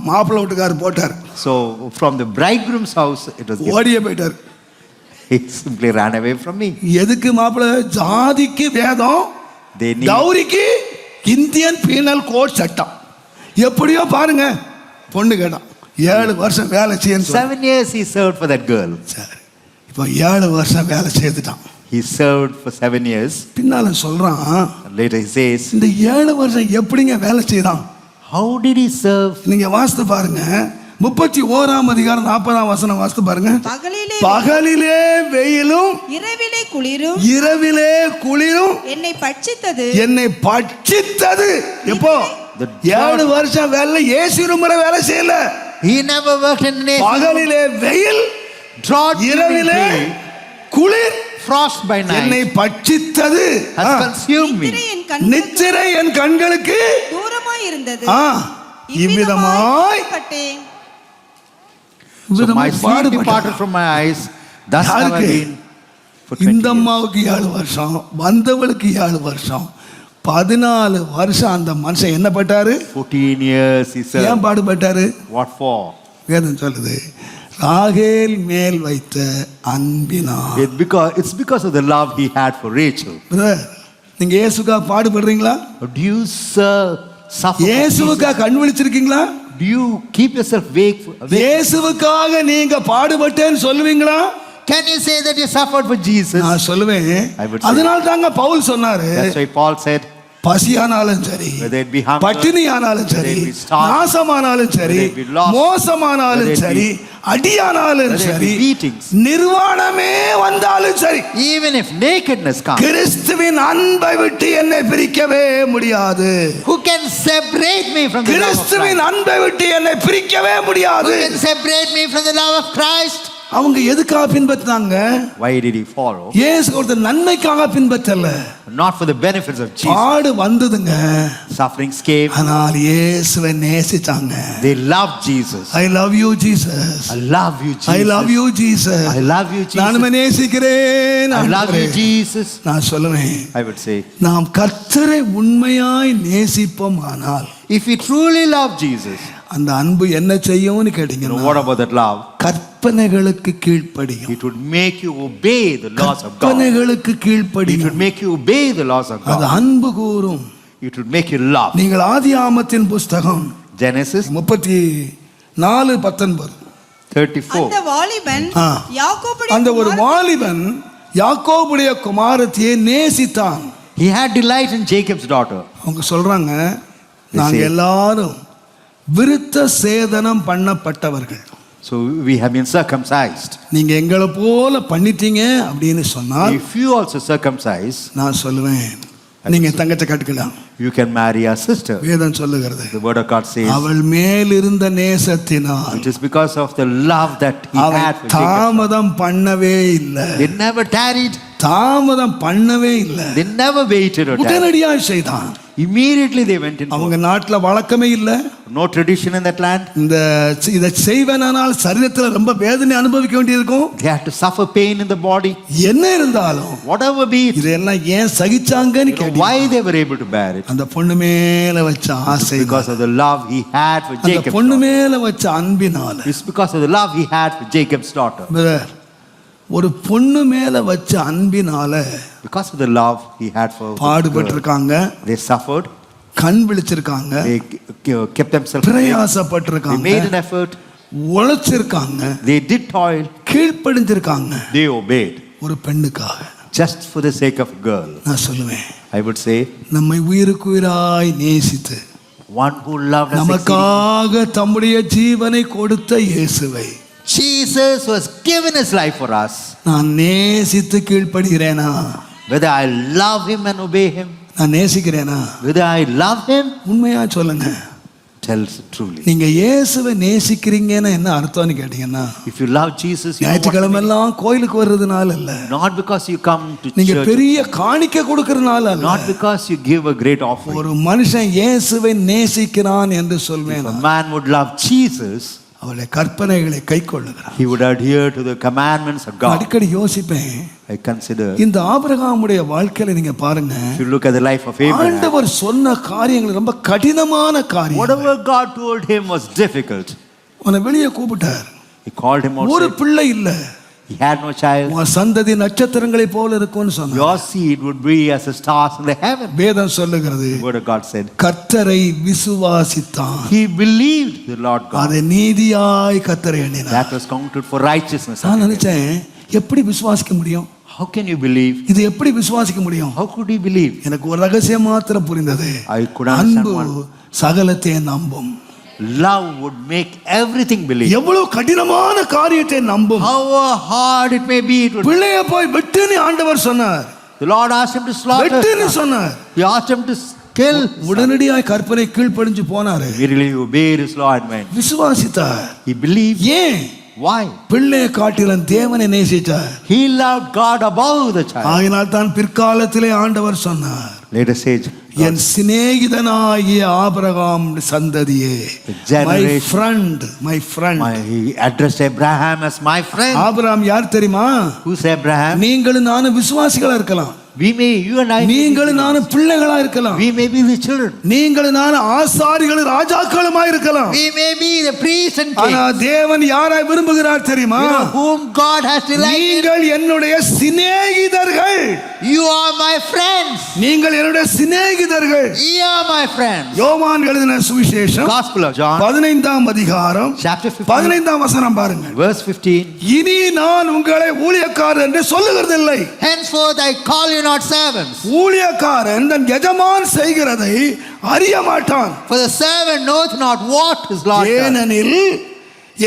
மாப்பிள்ளை வீட்டுக்காரர் போட்டார். So from the bridegroom's house, it was given. ஓடியே போயிட்டார். He simply ran away from me. எதுக்கு மாப்பிள்ளை? ஜாதிக்கு வேதம், They need. டவுரிக்கு இந்தியன் பீனல் கோட் சட்டம். எப்படியோ பாருங்க, பொண்ணு கேட்டான். 7 வருஷம் வேலை செய்யணும். 7 years he served for that girl. சரி, இப்போ 7 வருஷம் வேலை செய்துட்டான். He served for 7 years. பின்னால சொல்றான், And later he says, இந்த 7 வருஷம் எப்படிங்க வேலை செய்தான்? how did he serve? நீங்க வாசித்து பாருங்க, 31ஆம் அதிகாரம் 40ஆம் வசனம் வாசித்து பாருங்க. பகலிலே வெயிலும் இரவிலே குளிரும் இரவிலே குளிரும் என்னை பட்சித்தது. எப்போ? 7 வருஷம் வேலை. ஏசு முறை வேலை செய்யல. He never worked in an AC. பகலிலே வெயில், Drought இரவிலே during the day, குளிர் frost by என்னை night பட்சித்தது. has consumed me. நித்திரை என் கண்களுக்கு நித்திரை என் கண்களுக்கு தூரமாய் இருந்தது. இவ்விதமாய் பட்டேன். So my sleep departed from my eyes. Thus have I been for 20 இந்த years. அம்மாவுக்கு 7 வருஷம், வந்தவளுக்கு 7 வருஷம், 14 வருஷம் அந்த மனுஷன் என்ன பட்டாரு? 14 years he said. ஏன் பாடுபட்டாரு? What for? வேதம் சொல்லுது, ராகேல் மேல் வைத்த அன்பினால். It's because of the love he had for Rachel. Brother, நீங்க இயேசுக்காக பாடுபடுறீங்களா? Do you suffer? for இயேசுவுக்காக Jesus? கண் விழிச்சிருக்கீங்களா? Do you keep yourself awake? இயேசுவுக்காக நீங்க பாடுபட்டேன்னு சொல்லுவீங்களா? Can you say that you suffered for Jesus? நான் சொல்லுவேன். I would say. அதனால தாங்க பவுல் சொன்னாரு, That's why Paul said, பசியானாலும் சரி, whether it be hunger, பட்டினியானாலும் சரி, whether it be starving, நாசமானாலும் சரி, whether it be loss, மோசமானாலும் whether it சரி, அடியானாலும் whether it சரி, be beatings, நிர்வாணமே வந்தாலும் சரி, even if nakedness comes, கிறிஸ்துவின் அன்பை விட்டு என்னை பிரிக்கவே முடியாது. who can separate me from the love of கிறிஸ்துவின் Christ? அன்பை விட்டு என்னை பிரிக்கவே Who முடியாது. can separate me from the love of Christ? அவங்க எதுக்காக பின்பற்றினாங்க? Why did he follow? இயேசு கொடுத்த நன்மைக்காக பின்பற்றல. Not for the benefits of Jesus. பாடு வந்ததுங்க, Sufferings came. ஆனால் இயேசுவை நேசிச்சாங்க. They loved Jesus. I love you Jesus. I love you, Jesus. I love you Jesus. I love you, Jesus. நான் நேசிக்கிறேன் I love you, ஆண்டவரே. Jesus. நான் சொல்லுவேன், I would say, நாம் கர்த்தரை உண்மையாய் நேசிப்போமானால் if we truly love Jesus, அந்த அன்பு என்ன செய்யும்னு you know, கேட்டீங்கன்னா, what about that love? கற்பனைகளுக்கு கீழ்ப்படியும். It would make you obey the laws of God. கற்பனைகளுக்கு It கீழ்ப்படியும். would make you obey the laws of அது God. அன்பு கூறும். It would make you love. நீங்கள் ஆதியாமத்தின் புஸ்தகம் Genesis 34:19. 34. அந்த வாலிபன் ஆ. யாக்கோபுடைய அந்த ஒரு குமாரத்தி- வாலிபன் யாக்கோபுடைய குமாரத்தியை நேசித்தான். He had delight in Jacob's daughter. அவங்க சொல்றாங்க, They நாங்க say- எல்லாரும் விருத்த சேதனம் பண்ணப்பட்டவர்கள். So we have been circumcised. நீங்க எங்களை போல பண்ணிட்டீங்க அப்படின்னு சொன்னால், If you also circumcise, நான் சொல்லுவேன், நீங்க தங்கச்ச கட்டுக்கலாம். you can marry our sister. வேதம் சொல்லுகிறது, The word of God says, அவள் மேல் இருந்த நேசத்தினால் it is because of the love that he அவள் had for Jacob. தாமதம் பண்ணவே இல்லை. They never tarried. தாமதம் பண்ணவே இல்லை. They never waited or tarried. உடனடியாக செய்தான். Immediately they went in. அவங்க நாட்டுல வழக்கமே இல்லை. No tradition in that land. இதை செய்வேனால் சரீரத்தில் ரொம்ப வேதனை அனுபவிக்க வேண்டியிருக்கும். They had to suffer pain in the body. என்ன இருந்தாலும் Whatever be it, இதெல்லாம் ஏன் சகிச்சாங்கன்னு you know, கேட்டீங்க. why they were able to bear it? அந்த பொண்ணு மேல வச்ச ஆசை, Because of the love he had for அந்த Jacob's பொண்ணு daughter. மேல வச்ச அன்பினால. It's because of the love he had for Jacob's daughter. Brother, ஒரு பொண்ணு மேல வச்ச அன்பினால Because of the love he had for the girl, பாடுபட்டிருக்காங்க, they suffered. கண் விழிச்சிருக்காங்க, They kept themselves awake. They பிரயாசப்பட்டிருக்காங்க, made an effort. உழைச்சிருக்காங்க, They did toil. கீழ்ப்படிஞ்சிருக்காங்க. They obeyed. ஒரு பெண்ணுக்காக Just for the sake of a girl. நான் சொல்லுவேன், I would say, நம்மை உயிருக்குயிராய் நேசித்து one who loved us exceedingly. நமக்காக தம்முடைய ஜீவனை கொடுத்த இயேசுவை Jesus was given his life for us. நான் நேசித்து கீழ்ப்படுகிறேனா? Whether I love him and obey him, நான் நேசிக்கிறேனா? whether I love him, உண்மையா சொல்லுங்க. tells it truly. நீங்க இயேசுவை நேசிக்கிறீங்கன்னு என்ன அர்த்தம்னு கேட்டீங்கன்னா, If you love Jesus, you know what it ஞாயிற்றுக்கிழமை means. எல்லாம் கோயிலுக்கு வர்றதுனால இல்ல, Not because you come to நீங்க church, பெரிய காணிக்கை கொடுக்கறதுனால அல்ல. not because you give a great offering. ஒரு மனுஷன் இயேசுவை நேசிக்கிறான் என்று சொல்வேன், If a man would love Jesus, அவருடைய கற்பனைகளை கைக்கொள்ளுகிறான். he would adhere to the commandments of God. அடிக்கடி யோசிப்பேன், I consider, இந்த ஆபிரகாமுடைய வாழ்க்கையில நீங்க பாருங்க, if you look at the life of Abraham, ஆண்டவர் சொன்ன காரியங்கள் ரொம்ப கடினமான காரியம். whatever God told him was difficult. உன்னை வெளியே கூப்பிட்டார், He called him ஒரு outside. பிள்ளை இல்ல, He had no child. உன் சந்ததி நட்சத்திரங்களை போல இருக்கும்னு சொன்னார். Your seed would be as the stars in the heaven. வேதம் சொல்லுகிறது, The word of God said, கர்த்தரை விசுவாசித்தான், he believed the Lord God. அதை நீதியாய் கர்த்தரை எண்ணினார். That was counted for righteousness. நான் நினைச்சேன், எப்படி விசுவாசிக்க முடியும்? How can you believe? இது எப்படி விசுவாசிக்க முடியும்? How could he believe? எனக்கு ஒரு ரகசியம் மாத்திரம் புரிந்தது. I could understand அன்பு one. சகலத்தை நம்பும். Love would make everything believe. எவ்வளவு கடினமான காரியத்தை நம்பும். However hard it may be, it would. பிள்ளைய போய் வெட்டுன்னு ஆண்டவர் சொன்னார். The Lord asked him to slaughter. வெட்டுன்னு சொன்னார். He asked him to kill. உடனடியாய் கற்பனை கீழ்ப்படிஞ்சு போனாரு. Immediately he obeyed his law and went. விசுவாசித்தார். He believed. ஏன்? Why? பிள்ளையை காட்டிலும் தேவனை நேசித்தார். He loved God above the child. ஆகினால் தான் பிற்காலத்திலே ஆண்டவர் சொன்னார், Later stage, என் சிநேகிதனாகிய ஆபிரகாம் சந்ததியே, The generation- my friend. He addressed Abraham as my friend. Abraham யார் தெரியுமா? Who's Abraham? நீங்களும் நானும் விசுவாசிகளா இருக்கலாம், You and I, நீங்களும் நானும் பிள்ளைகளா இருக்கலாம், we may be the children. நீங்களும் நானும் ஆசாரிகளும் ராஜாக்களுமா இருக்கலாம். We may be the priests and ஆனா kings. தேவன் யாரை விரும்புகிறார் தெரியுமா? You know whom God has delighted. நீங்கள் என்னுடைய சிநேகிதர்கள், You are my friends. நீங்கள் என்னுடைய சிநேகிதர்கள். You are my friends. யோவான் எழுதின சுவிசேஷம் Gospel of John, 15ஆம் அதிகாரம் chapter 15, 15ஆம் வசனம் பாருங்கள். verse 15. இனி நான் உங்களை ஊழியக்காரர் என்று சொல்லுகிறதில்லை. Henceforth I call you not servants, ஊழியக்காரன் தன் எஜமான் செய்கிறதை அறிய மாட்டான். for the servant knoweth not what his Lord does. ஏனெனில்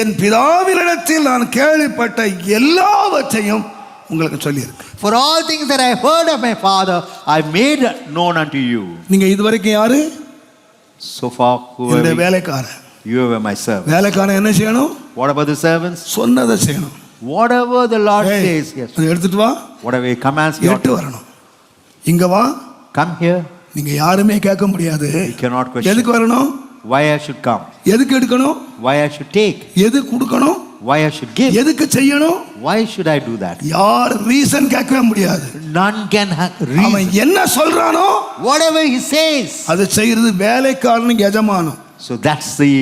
என் பிதாவினிடத்தில் நான் கேள்விப்பட்ட எல்லாவற்றையும் உங்களுக்கு சொல்லியிருக்கு. For all things that I heard of my Father, I made known unto you. நீங்க இதுவரைக்கும் யாரு? So far, என்னுடைய whoever வேலைக்காரன். you were my servant. வேலைக்காரன் என்ன செய்யணும்? What about the servants? சொன்னதை செய்யணும். Whatever the Lord ஏய், says, yes. அதை எடுத்துட்டு வா, Whatever he commands, you ought எட்டு to வரணும். இங்க வா, come here. நீங்க யாருமே கேட்க முடியாது. You cannot question. எதுக்கு வரணும்? Why I should come? எதுக்கு எடுக்கணும்? Why I should take? எது கொடுக்கணும்? Why I should give? எதுக்கு செய்யணும்? Why should I do that? யார் ரீசன் கேட்கவே முடியாது. None can அவன் reason. என்ன சொல்றானோ Whatever he says. அதை செய்யறது வேலைக்காரனுக்கு எஜமானம். So that's the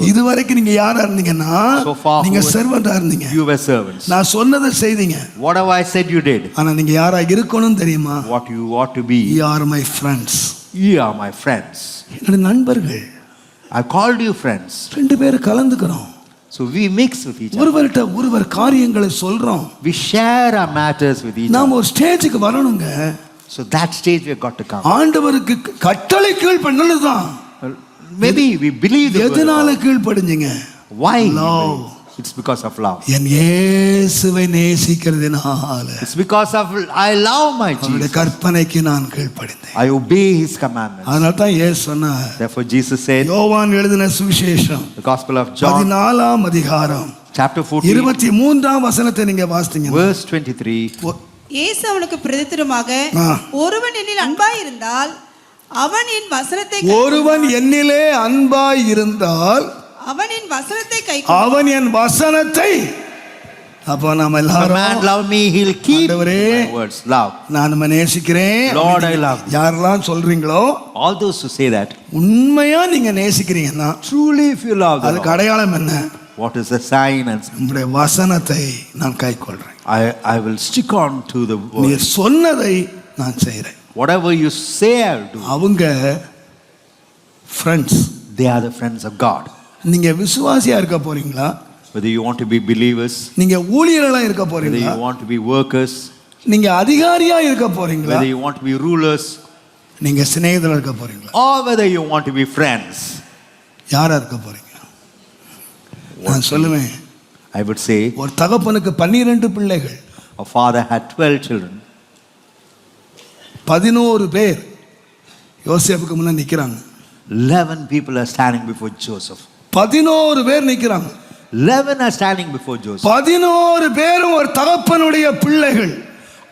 இதுவரைக்கும் நீங்க யாரா இருந்தீங்கன்னா So far, நீங்க who was- சர்வெண்டா இருந்தீங்க. you were servants. நான் சொன்னதை செய்தீங்க. Whatever I said you did. ஆனா நீங்க யாரா இருக்கணும் தெரியுமா? What you ought to be. You are my friends. You are my friends. என்னுடைய நண்பர்கள். I called you friends. ரெண்டு பேரும் கலந்துக்கிறோம். So we mix with each other. ஒருவர்கிட்ட ஒருவர் காரியங்களை சொல்றோம். We share our matters with each நாம other. ஒரு ஸ்டேஜுக்கு வரணுங்க. So that stage we have got to come. ஆண்டவருக்கு கட்டளை கீழ்ப்படினதுதான். Well, maybe we believe the word of எதனால God. கீழ்ப்படிஞ்சீங்க? Why? Love. It's because of love. என் இயேசுவை நேசிக்கிறதுனால It's because of I love my அவருடைய Jesus. கற்பனைக்கு நான் கீழ்ப்படிந்தேன். I obey his commandments. அதனால தான் இயேசு சொன்னார். Therefore Jesus said, யோவான் எழுதின சுவிசேஷம் the Gospel of John, 14ஆம் அதிகாரம் chapter 14, 23ஆம் வசனத்தை நீங்க வாசித்தீங்க. verse 23. இயேசு அவனுக்கு பிரதித்திரமாக, ஆ. ஒருவன் என்னில் அன்பாய் இருந்தால் அவன் என் வசனத்தை ஒருவன் என்னிலே அன்பாய் இருந்தால் அவன் என் வசனத்தை கை அவன் என் வசனத்தை, அப்போ நாம If a man எல்லாரும் love me, he'll keep ஆண்டவரே, my words. Love. நான் நம்ம நேசிக்கிறேன். Lord, I love you. யாரெல்லாம் சொல்றீங்களோ All those who say that, உண்மையா நீங்க நேசிக்கிறீங்கன்னா truly if you love the அதுக்கு Lord, அடையாளம் என்ன? what is the sign and sign? நம்முடைய வசனத்தை நான் கைக்கொள்றேன். I will stick on to the நீ word. சொன்னதை நான் செய்றேன். Whatever you say, I'll do. அவங்க friends. They are the friends of God. நீங்க விசுவாசியா இருக்க போறீங்களா? Whether you want to be believers, நீங்க ஊழியர்களா இருக்க whether போறீங்களா? you want to be workers, நீங்க அதிகாரியா இருக்க போறீங்களா? whether you want to be rulers, நீங்க சிநேகிதரா இருக்க போறீங்களா? or whether you want to be friends, யாரா இருக்க போறீங்க? நான் சொல்லுவேன், I would say ஒரு தகப்பனுக்கு 12 பிள்ளைகள், a father had 12 children. 11 பேர் யோசேப்புக்கு முன்ன நிக்கிறாங்க. 11 people are standing before Joseph. 11 பேர் நிக்கிறாங்க. 11 are standing before Joseph. 11 பேரும் ஒரு தகப்பனுடைய பிள்ளைகள்.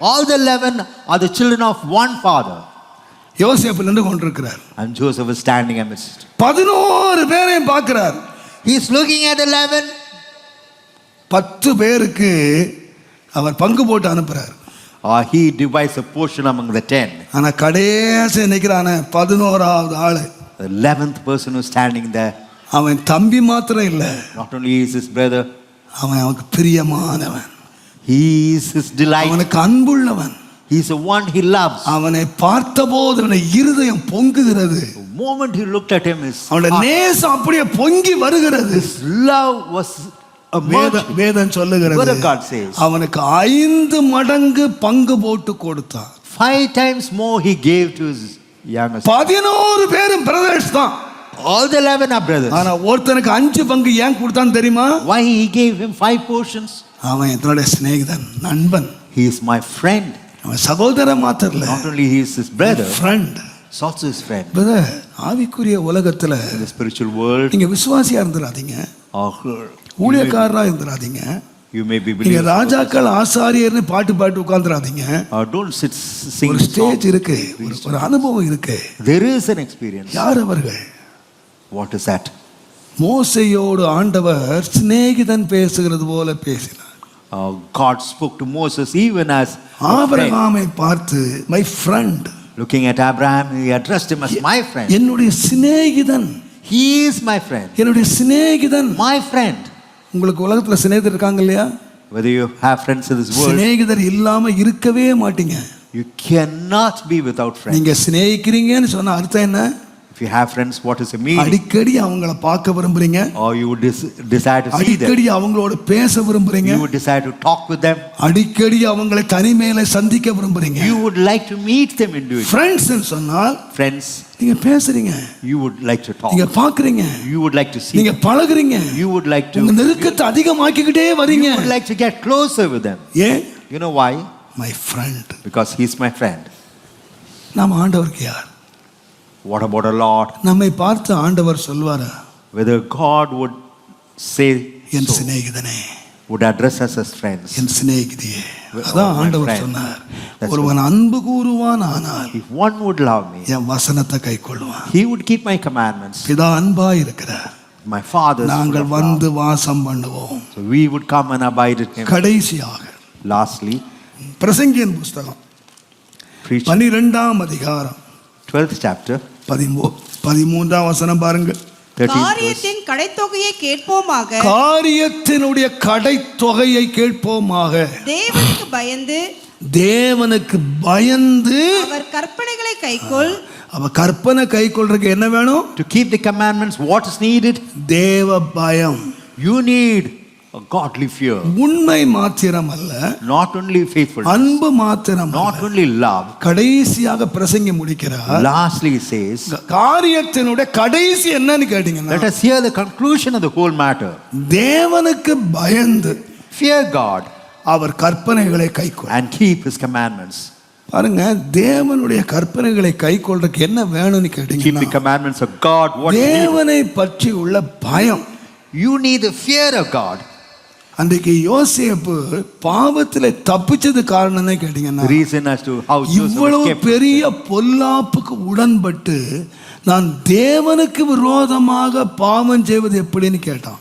All the 11 are the children of one father. யோசேப்பு நின்று கொண்டிருக்கிறார். And Joseph is standing amidst. 11 பேரையும் பார்க்கிறார். He is looking at 11. 10 பேருக்கு அவர் பங்கு போட்டு அனுப்புறார். He divides a portion among the 10. ஆனா கடைசி நிக்கிறான 11வது ஆளு, The 11th person who's standing there, அவன் தம்பி மாத்திரம் இல்ல, not only is his brother, அவன் அவனுக்கு பிரியமானவன், he is his delight. அவனுக்கு அன்புள்ளவன். He is the one he loves. அவனை பார்த்தபோது அவனுடைய இருதயம் பொங்குகிறது. The moment he looked at him, his அவனுடைய நேசம் அப்படியே பொங்கி வருகிறது. his love was a வேதம் சொல்லுகிறது, Word of God says, அவனுக்கு 5 மடங்கு பங்கு போட்டு கொடுத்தான். 5 times more he gave to his youngest. 11 பேரும் பிரதர்ஸ் தான். All the 11 are brothers. ஆனா ஒருத்தனுக்கு 5 பங்கு ஏன் கொடுத்தான் தெரியுமா? Why he gave him 5 portions? அவன் என்னோட சிநேகிதன், நண்பன். He is my friend. அவன் சகோதரன் மாத்திரம் இல்ல, Not only he is his brother, friend. he's also his friend. Brother, ஆவிக்குரிய உலகத்துல In the spiritual world, நீங்க விசுவாசியா இருந்துடாதீங்க, ஊழியக்காரரா இருந்துடாதீங்க. You may be நீங்க believers. ராஜாக்கள் ஆசாரியர்னு பாட்டு உட்கார்ந்துடாதீங்க. Don't sit sing. ஒரு ஸ்டேஜ் இருக்கு, ஒரு அனுபவம் இருக்கு. There is an experience. யார் அவர்கள்? What is that? மோசேயோடு ஆண்டவர் சிநேகிதன் பேசுகிறது போல பேசினார். God spoke to Moses even as a friend. ஆபிரகாமை பார்த்து my friend. Looking at Abraham, he addressed him as my friend. என்னுடைய சிநேகிதன். He is my friend. என்னுடைய சிநேகிதன். My friend. உங்களுக்கு உலகத்துல சிநேகிதர் இருக்காங்க இல்லையா? Whether you have friends in this world, சிநேகிதர் இல்லாம இருக்கவே மாட்டீங்க. you cannot be without friends. நீங்க சிநேகிக்கிறீங்கன்னு சொன்ன அர்த்தம் என்ன? If you have friends, what is the meaning? அடிக்கடி அவங்கள பார்க்க விரும்புறீங்க. Or you would desire to see them. அடிக்கடி அவங்களோட பேச விரும்புறீங்க. You would desire to talk with them. அடிக்கடி அவங்களை தனிமையில சந்திக்க விரும்புறீங்க. You would like to meet them individually. Friends ன்னு சொன்னால் Friends, நீங்க பேசுறீங்க, you would like to talk. நீங்க பார்க்கறீங்க, You would like to see நீங்க them. பழகுறீங்க, You would like to. உங்க நெருக்கத்தை அதிகமாக்கிக்கிட்டே வரீங்க. You would like to get closer with them. ஏன்? You know why? My friend. Because he's my friend. நாம ஆண்டவருக்கு யார்? What about a Lord? நம்மை பார்த்து ஆண்டவர் சொல்வாரா? Whether God would say N so, சிநேகிதனே, would address us as friends. என் சிநேகிதியே. அதான் my ஆண்டவர் friend. சொன்னார். That's ஒருவன் அன்பு கூறுவான் ஆனால் If one would love me, என் வசனத்தை கைக்கொள்வான். he would keep my commandments. பிதா அன்பாய் இருக்கிறார். My Father is full நாங்கள் of love. வந்து வாசம் பண்ணுவோம். So we would come and abide in him. கடைசியாக Lastly, பிரசங்கியின் புஸ்தகம் preach 12ஆம் அதிகாரம் 12th chapter, 13ஆம் வசனம் பாருங்க. 13th verse. காரியத்தின் கடைத்தொகையை கேட்போமாக, காரியத்தினுடைய கடைத்தொகையை கேட்போமாக. தேவனுக்கு பயந்து தேவனுக்கு பயந்து அவர் கற்பனைகளை கைக்கொள். அவ கற்பனை கைக்கொள்றதுக்கு என்ன வேணும்? To keep the commandments, what is needed? தேவ பயம். You need a godly fear. உண்மை மாத்திரம் அல்ல, Not only faithfulness, அன்பு மாத்திரம் not அல்ல. only love. கடைசியாக பிரசங்கி முடிக்கிறார். Lastly, he says, காரியத்தினுடைய கடைசி என்னன்னு கேட்டீங்கன்னா, let us hear the conclusion of the whole matter. தேவனுக்கு பயந்து Fear God அவர் கற்பனைகளை கைக்கொள். and keep his commandments. பாருங்க, தேவனுடைய கற்பனைகளை கைக்கொள்றதுக்கு என்ன வேணும்னு Keep the கேட்டீங்கன்னா, commandments of God. What is needed? தேவனை பற்றி உள்ள பயம். You need the fear of God. அன்றைக்கு யோசேப்பு பாவத்தில் தப்பிச்சது காரணம் கேட்டீங்கன்னா, The reason as to how Joseph இவ்வளவு escaped. பெரிய பொல்லாப்புக்கு உடன்பட்டு நான் தேவனுக்கு விரோதமாக பாவம் செய்வது எப்படின்னு கேட்டான்.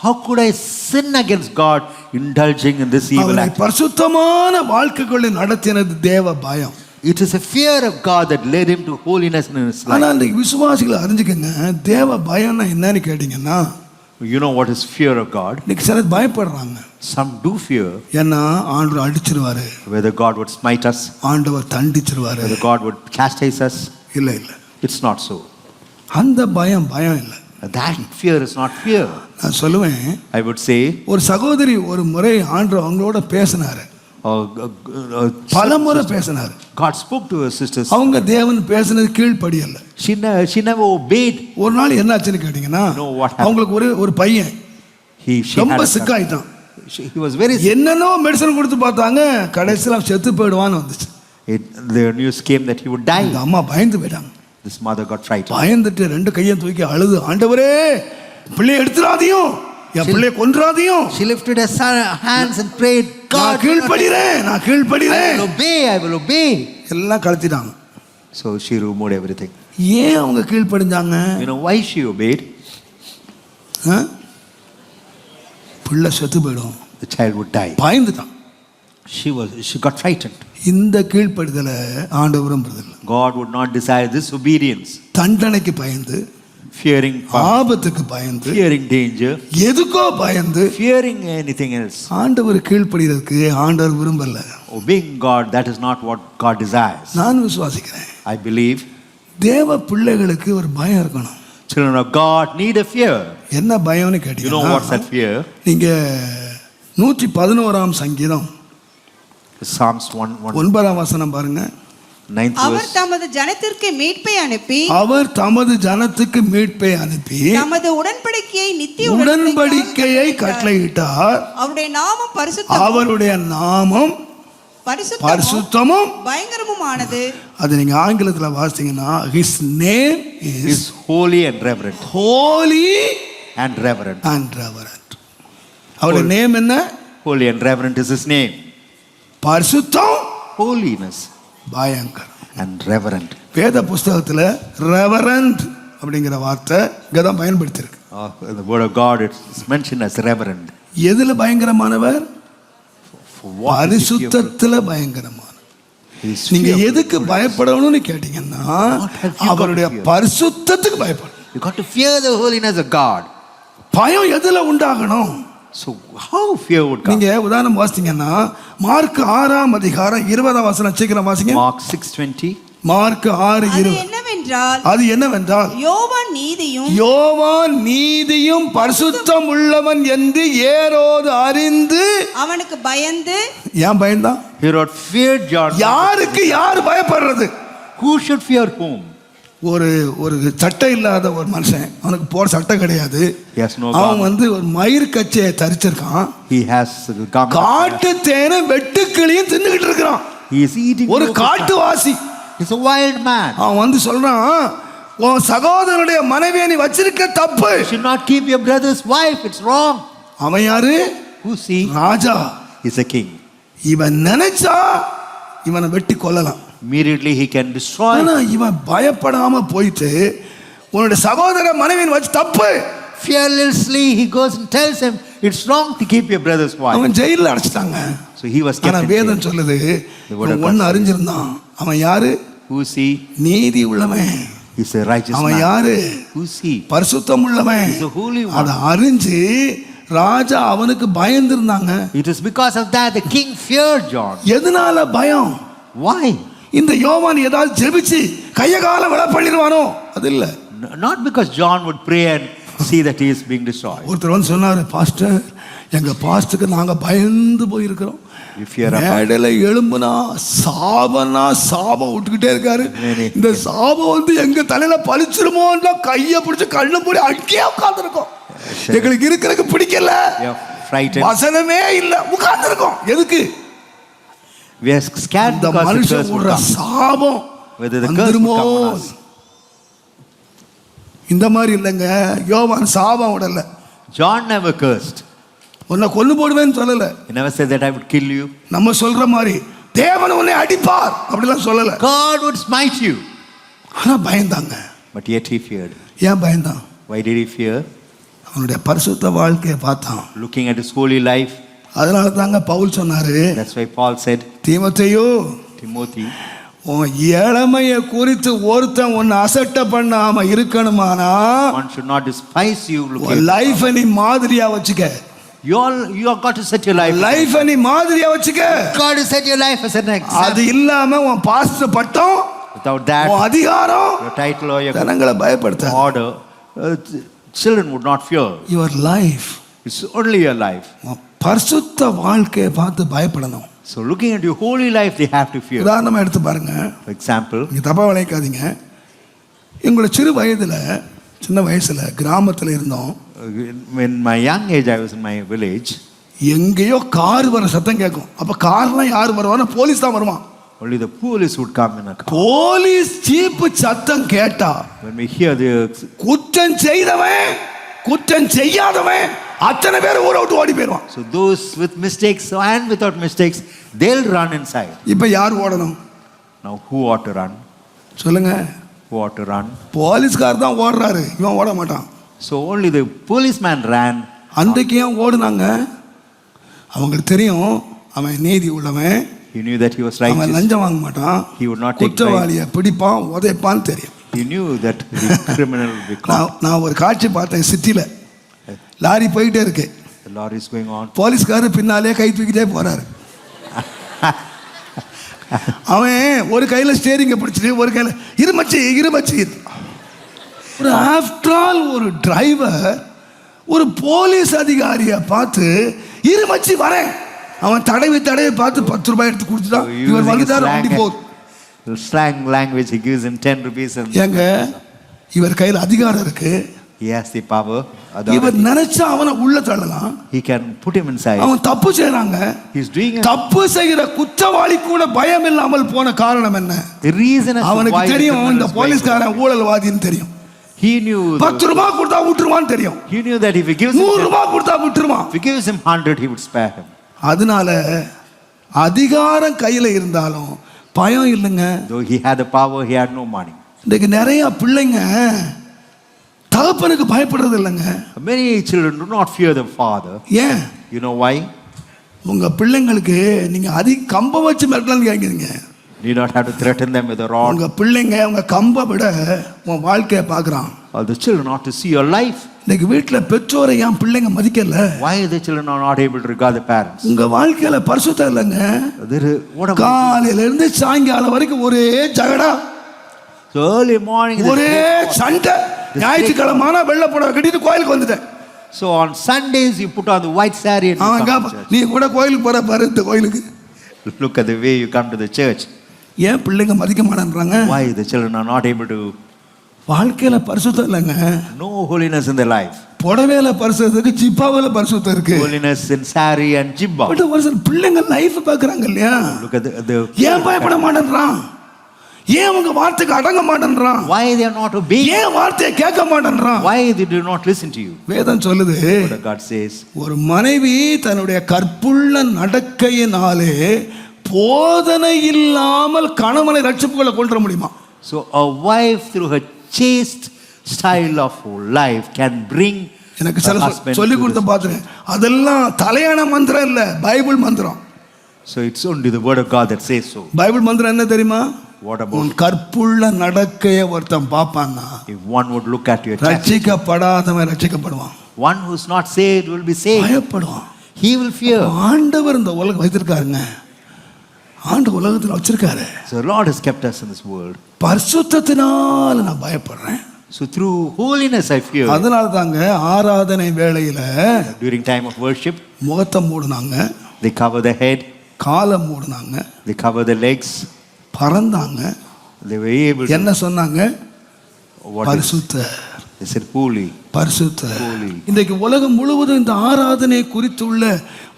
How could I sin against God indulging in this evil அவனை act? பரிசுத்தமான வாழ்க்கைகளை நடத்தினது தேவ பயம். It is a fear of God that led him to holiness in his ஆனா life. அன்றைக்கு விசுவாசிகளை அறிஞ்சுக்கங்க, தேவ பயம்னா என்னன்னு கேட்டீங்கன்னா, You know what is fear of God? இன்னைக்கு சிலர் பயப்படுறாங்க. Some do fear ஏன்னா ஆண்டவர் அடிச்சிருவாரு, whether God would smite us, ஆண்டவர் தண்டிச்சிருவாரு. whether God would chastise us. இல்ல இல்ல, It's not so. அந்த பயம் இல்லை. That fear is not fear. நான் சொல்லுவேன், I would say, ஒரு சகோதரி ஒரு முறை ஆண்டவர் அவங்களோட பேசினாரு, பல முறை பேசினாரு. God spoke to her sisters. அவங்க தேவன் பேசினது கீழ்ப்படியல்ல. She never obeyed. ஒரு நாள் என்ன ஆச்சுன்னு கேட்டீங்கன்னா, You know what happened? அவங்களுக்கு ஒரு பையன் She ரொம்ப had a son. சிக்காயிட்டான். He was very sick. என்னென்னோ மெடிசன் கொடுத்து பார்த்தாங்க, கடைசியில் அவன் செத்து போயிடுவான்னு வந்துச்சு. The news came that he would die. இந்த அம்மா பயந்து போயிட்டாங்க. This mother got frightened. பயந்துட்டு ரெண்டு கையும் தூக்கி அழுது, ஆண்டவரே பிள்ளையை எடுத்துறாதையும், என் பிள்ளையை கொன்றாதையும், She lifted her hands and prayed, நான் God, கீழ்ப்படுகிறேன், நான் I கீழ்ப்படுகிறேன். will obey, I will obey. எல்லாம் கலத்திட்டாங்க. So she removed everything. ஏன் அவங்க கீழ்ப்படிஞ்சாங்க? You know why she obeyed? ஆ? பிள்ளை செத்து போயிடும், The child would die. பயந்துட்டான். She got frightened. இந்த கீழ்ப்படுதலை ஆண்டவர் விரும்புறதில்லை. God would not desire this obedience. தண்டனைக்கு பயந்து, Fearing ஆபத்துக்கு பயந்து, fearing danger, எதுக்கோ பயந்து fearing anything else. ஆண்டவர் கீழ்ப்படுகிறதுக்கு ஆண்டவர் விரும்பல. Obeying God, that is not what God desires. நான் விசுவாசிக்கிறேன், I believe தேவ பிள்ளைகளுக்கு ஒரு பயம் இருக்கணும். children of God need a fear. என்ன பயம்னு You know what's that கேட்டீங்கன்னா, fear? நீங்க 111ஆம் சங்கீதம் Psalms 1:9 9ஆம் வசனம் பாருங்க. அவர் verse. தமது ஜனத்திற்கு மீட்பை அனுப்பி, அவர் தமது ஜனத்துக்கு மீட்பை அனுப்பி தமது உடன்படிக்கையை நித்திய உடன்படிக்கையை கட்டளையிட்டார். அவருடைய நாமம் பரிசுத்தமும் அவருடைய நாமம் பரிசுத்தமும் பயங்கரமுமானது. அது நீங்க ஆங்கிலத்துல வாசித்தீங்கன்னா, his name is Is holy and reverent. holy And reverent. and reverent. அவருடைய நேம் என்ன? Holy and reverent is his name. பரிசுத்தம், Holiness பயங்கரம். and reverent. வேத புஸ்தகத்துல ரெவரண்ட் அப்படிங்கிற வார்த்தை இங்கதான் பயன்படுத்தியிருக்கு. In the word of God, it's mentioned as reverend. எதுல பயங்கரமானவர்? For what is he fearful? பரிசுத்தத்துல பயங்கரமானவர். He is நீங்க fearful. எதுக்கு பயப்படணும்னு கேட்டீங்கன்னா What have you got to அவருடைய fear? பரிசுத்தத்துக்கு பயப்படணும். You got to fear the holiness of God. பயம் எதுல உண்டாகணும்? So how fear would come? நீங்க உதாரணம் வாசித்தீங்கன்னா மார்க் 6:20 சீக்கிரம் வாசிங்க. Mark 6:20. மார்க் 6:20. அது என்னவென்றால் யோவான் நீதியும் பரிசுத்தம் உள்ளவன் என்று ஏரோது அறிந்து அவனுக்கு பயந்து. ஏன் பயந்தான்? Herod feared John. யாருக்கு யார் பயப்படுறது? Who should fear whom? ஒரு சட்டை இல்லாத ஒரு மனுஷன், அவனுக்கு போற சட்டை கிடையாது. Yes, no அவன் garment. ஒரு மயிர் கச்சையை தரிச்சிருக்கான். He has a garment. காட்டு தேனை வெட்டுக்கிளியும் தின்னுகிட்டு இருக்கிறான். He is eating. ஒரு காட்டுவாசி. He's a wild man. அவன் சொல்றான், உன் சகோதரனுடைய மனைவியை நீ வச்சிருக்க தப்பு. You should not keep your brother's wife. It's wrong. அவன் யாரு? Who's he? Raja. He's a king. இவன் நினைச்சா இவனை வெட்டி கொல்லலாம். Immediately he can destroy. ஆனா இவன் பயப்படாம போயிட்டு உன்னுடைய சகோதர மனைவியின் வச்சு தப்பு. Fearlessly he goes and tells him it's wrong to keep your brother's wife. அவன் ஜெயில்ல அடைச்சிட்டாங்க. So he was kept ஆனா in வேதம் jail. சொல்லுது The word of God ஒன்னு says. அறிஞ்சிருந்தான். அவன் யாரு? Who's he? நீதி உள்ளவன். He's a righteous அவன் man. யாரு? Who's he? பரிசுத்தம் உள்ளவன். He's a holy one. அத அறிஞ்சு ராஜா அவனுக்கு பயந்திருந்தாங்க. It is because of that the king feared John. எதனால பயம்? Why? இந்த யோவான் ஏதாவது ஜெபிச்சு கைய கால விட பண்ணிடுவானோ? அது இல்ல. Not because John would pray and see that he is being destroyed. ஒருத்தர் சொன்னாரு, பாஸ்டர் எங்க பாஸ்டருக்கு நாங்க பயந்து போயிருக்கிறோம். மேடல எழும்புனா சாபம் விட்டுக்கிட்டே இருக்காரு. இந்த சாபம் எங்க தலையில பழிச்சிருமோன்னா கைய பிடிச்சு கண்ணு மூடி அங்கேயே உட்கார்ந்துருக்கோம். எங்களுக்கு இருக்கிறதுக்கு பிடிக்கல, வசனமே இல்ல, உட்கார்ந்துருக்கோம். எதுக்கு? We are scared இந்த because மனுஷன் ஒரு சாபம் வந்துருமோ. இந்த மாதிரி இல்லைங்க, யோவான் சாபம் விடல. John never cursed. உன்னை கொன்னு போடுவேன்னு சொல்லல. He never said that I would kill you. நம்ம சொல்ற மாதிரி தேவன் உன்னை அடிப்பார் அப்படிலாம் சொல்லல. God would smite you. ஆனா பயந்தாங்க. But yet he feared. ஏன் பயந்தான்? Why did he fear? அவனுடைய பரிசுத்த வாழ்க்கையை பார்த்தான். Looking at his holy life. அதனால தாங்க பவுல் சொன்னாரு, That's why Paul said, தீமோத்தேயு, Timothy, உன் இளமையை குறித்து ஒருத்தன் உன்னை அசட்டை பண்ணாம இருக்கணுமானா one should not despise you. Life நீ மாதிரியா வச்சுக்க. You have got to set your life. Life நீ மாதிரியா வச்சுக்க. God has set your life as an example. அது இல்லாம உன் பாஸ்டர் பட்டம், Without that, உன் அதிகாரம், your title or your ஜனங்களை பயப்படுத்த. order, children would not fear. Your life, It's only your life. பரிசுத்த வாழ்க்கையை பார்த்து பயப்படணும். So looking at your holy life, they have to fear. உதாரணமா எடுத்து பாருங்க. For example, நீங்க தப்பா விளையாதீங்க. எங்களோட சிறு வயதுல, சின்ன வயசுல கிராமத்துல இருந்தோம். in my young age, I was in my village. எங்கேயோ கார் வர சத்தம் கேட்கும். அப்ப கார்லாம் யார் வருவானா? போலீஸ் தான் வருவான். Only the police would come in a car. Police jeep சத்தம் கேட்டா When we hear the குற்றம் செய்தவன் குற்றம் செய்யாதவன் அத்தனை பேர் ஊரை விட்டு ஓடி போயிடுவான். so those with mistakes and without mistakes, they'll run inside. இப்ப யார் ஓடணும்? Now who ought to run? சொல்லுங்க. Who ought to run? போலீஸ்கார் தான் ஓடுறாரு, இவன் ஓட மாட்டான். So only the policeman ran. அன்றைக்கு ஏன் ஓடுனாங்க? அவங்களுக்கு தெரியும் அவன் நீதி உள்ளவன். He knew that he was அவன் righteous. லஞ்சம் வாங்க மாட்டான். He would not take குற்றவாளியை பிடிப்பான், உதைப்பான்னு தெரியும். He knew that the criminal would be caught. நான் ஒரு காட்சி பார்த்தேன் சிட்டில. லாரி போயிட்டே இருக்கு. The lorry is going on. போலீஸ்காரர் பின்னாலே கை தூக்கிட்டே போறாரு. அவன் ஒரு கையில ஸ்டேரிங்க பிடிச்சிட்டு ஒரு கையில இருமச்சி. ஒரு ஆஃப்டர் ஆல் ஒரு டிரைவர் ஒரு போலீஸ் அதிகாரியை பார்த்து இருமச்சி வரேன். அவன் தடவி பார்த்து 10 ரூபாய் எடுத்து கொடுத்துட்டான். இவர் வந்துட்டார், வண்டி போகுது. Slang language, he gives him 10 rupees. ஏங்க, இவர் கையில் அதிகாரம் இருக்கு. He has the power. இவர் நினைச்சா அவனை உள்ள தள்ளலாம். He can put him inside. அவன் தப்பு செய்றாங்க. He's doing it. தப்பு செய்கிற குற்றவாளி கூட பயம் இல்லாமல் போன காரணம் என்ன? The reason is அவனுக்கு தெரியும் இந்த போலீஸ்காரன் ஊழல்வாதின்னு தெரியும். He knew 10 ரூபாய் கொடுத்தா விட்டுருவான்னு தெரியும். He knew that if he gives 100 ரூபாய் கொடுத்தா விட்டுருவான். if he gives him 100, he would spare him. அதனால அதிகாரம் கையில இருந்தாலும் பயம் இல்லைங்க. Though he had the power, he had no money. இன்னைக்கு நிறைய பிள்ளைங்க தகப்பனுக்கு பயப்படுறது இல்லைங்க. Many children do not fear the father. ஏன்? You know why? உங்க பிள்ளைங்களுக்கு நீங்க அதிக கம்பை வச்சு மிரட்டலாம்னு கேட்குறீங்க. You don't have to threaten them with a rod. உங்க பிள்ளைங்க உங்க கம்பை விட உன் வாழ்க்கையை பார்க்குறான். The children ought to see your life. இன்னைக்கு வீட்டுல பெற்றோரை ஏன் பிள்ளைங்க மதிக்கல? Why the children are not able to regard the parents? உங்க வாழ்க்கையில பரிசுத்தம் இல்லைங்க. காலையில இருந்து சாயங்காலம் வரைக்கும் ஒரே ஜகடா. So early morning ஒரே சண்டை. ஞாயிற்றுக்கிழமான வெள்ளை புடவை கட்டிட்டு கோயிலுக்கு வந்துட்டேன். So on Sundays you put on the white saree and you come to church. நீ கூட கோயிலுக்கு போற பாரு இந்த கோயிலுக்கு. Look at the way you come to the church. ஏன் பிள்ளைங்க மதிக்க மாட்டேன்றாங்க? Why the children are not able to? வாழ்க்கையில பரிசுத்தம் இல்லைங்க. No holiness in their life. புடவையில பரிசுத்தம் இருக்கு, ஜிப்பாவில பரிசுத்தம் இருக்கு. Holiness in saree and jibba. But ஒரு சில பிள்ளைங்க லைஃப் பார்க்கறாங்க இல்லையா? Look at the ஏன் பயப்பட மாட்டேன்றான்? ஏன் உங்க வார்த்தைக்கு அடங்க மாட்டேன்றான்? Why they are not obeying? ஏன் வார்த்தையை கேட்க மாட்டேன்றான்? Why they do not listen to you? வேதம் சொல்லுது, God says, ஒரு மனைவி தன்னுடைய கற்புள்ள நடக்கையினாலே போதனை இல்லாமல் கணவனை ரட்சிப்புகளை கொண்டு வர முடியுமா? So a wife through her chaste style of life can bring எனக்கு சில சொல்லி கொடுத்த பாத்துறேன். அதெல்லாம் தலையான மந்திரம் இல்ல, பைபிள் மந்திரம். So it's only the word of God that says so. Bible மந்திரம் என்ன தெரியுமா? What about உன் கற்புள்ள நடக்கையை ஒருத்தன் பாப்பான்னா, if one would look at your chastity, ரட்சிக்கப்படாதவன் ரட்சிக்கப்படுவான். one who's not saved will be saved. பயப்படுவான். He will fear. ஆண்டவர் இந்த உலகம் வைத்திருக்காருங்க. ஆண்டு உலகத்தில் வச்சிருக்காரு. So the Lord has kept us in this world. பரிசுத்தத்தினால நான் பயப்படுறேன். So through holiness I fear. அதனால தாங்க ஆராதனை வேளையில During time of worship, முகத்தை மூடுனாங்க, they cover the head, காலை மூடுனாங்க, they cover the legs, பறந்தாங்க. they were able to, என்ன சொன்னாங்க? what is, பரிசுத்த. they said holy. பரிசுத்த. Holy. இன்றைக்கு உலகம் முழுவதும் இந்த ஆராதனை குறித்துள்ள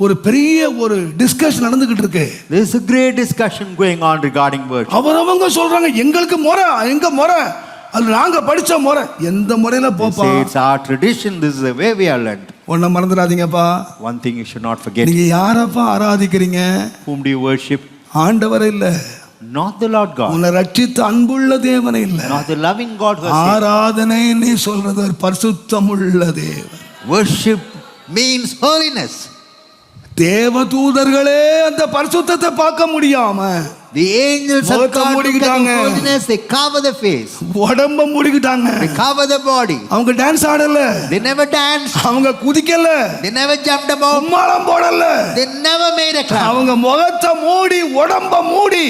ஒரு பெரிய ஒரு டிஸ்கஷன் நடந்துகிட்டு இருக்கு. There is a great discussion going on regarding worship. அவரவங்க சொல்றாங்க எங்களுக்கு முறை, எங்க முறை, அது நாங்க படிச்ச முறை. எந்த முறையில They போப்பா? say it's our tradition, this is the way we are learned. ஒன்ன மறந்துடாதீங்கப்பா. One thing you should not forget. நீங்க யாரப்பா ஆராதிக்கிறீங்க? Whom do you worship? ஆண்டவரை இல்ல, Not the Lord God. உன்னை ரட்சித்த அன்புள்ள தேவனை இல்ல. Not the loving God who has saved. ஆராதனை நீ சொல்றது ஒரு பரிசுத்தமுள்ள தேவன். Worship means holiness. தேவதூதர்களே அந்த பரிசுத்தத்தை பார்க்க முடியாம The angels of God look at the holiness, they cover the face, உடம்ப மூடிக்கிட்டாங்க. they cover the body. அவங்க டான்ஸ் ஆடல, They never danced, அவங்க குதிக்கல, they never jumped about, கும்மாளம் போடல, they never made a clap. அவங்க முகத்தை மூடி உடம்ப மூடி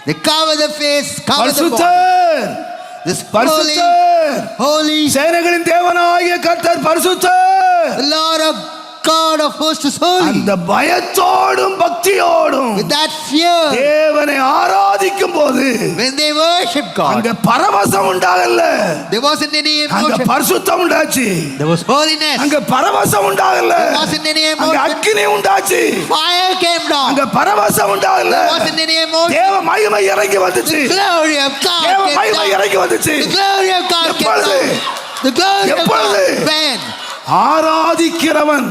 They cover the face, cover the body. பரிசுத்தர், This பரிசுத்தர், holy, சேனைகளின் தேவனாகிய கர்த்தர் பரிசுத்தர். the Lord of God of hosts is holy. அந்த பயத்தோடும் பக்தியோடும் With that fear, தேவனை ஆராதிக்கும் போது when they worship God, அங்க பரவசம் உண்டாகல, there wasn't any அங்க emotion, பரிசுத்தம் உண்டாச்சு. there was holiness, அங்க பரவசம் உண்டாகல, there wasn't any அங்க emotion, அக்கினி உண்டாச்சு. fire came down, அங்க பரவசம் உண்டாகல, there wasn't any emotion, தேவ மகிமை இறங்கி வந்துச்சு. the glory of God தேவ came மகிமை down, இறங்கி வந்துச்சு. the glory of God came எப்பொழுது? down, the glory of எப்பொழுது? God. When ஆராதிக்கிறவன்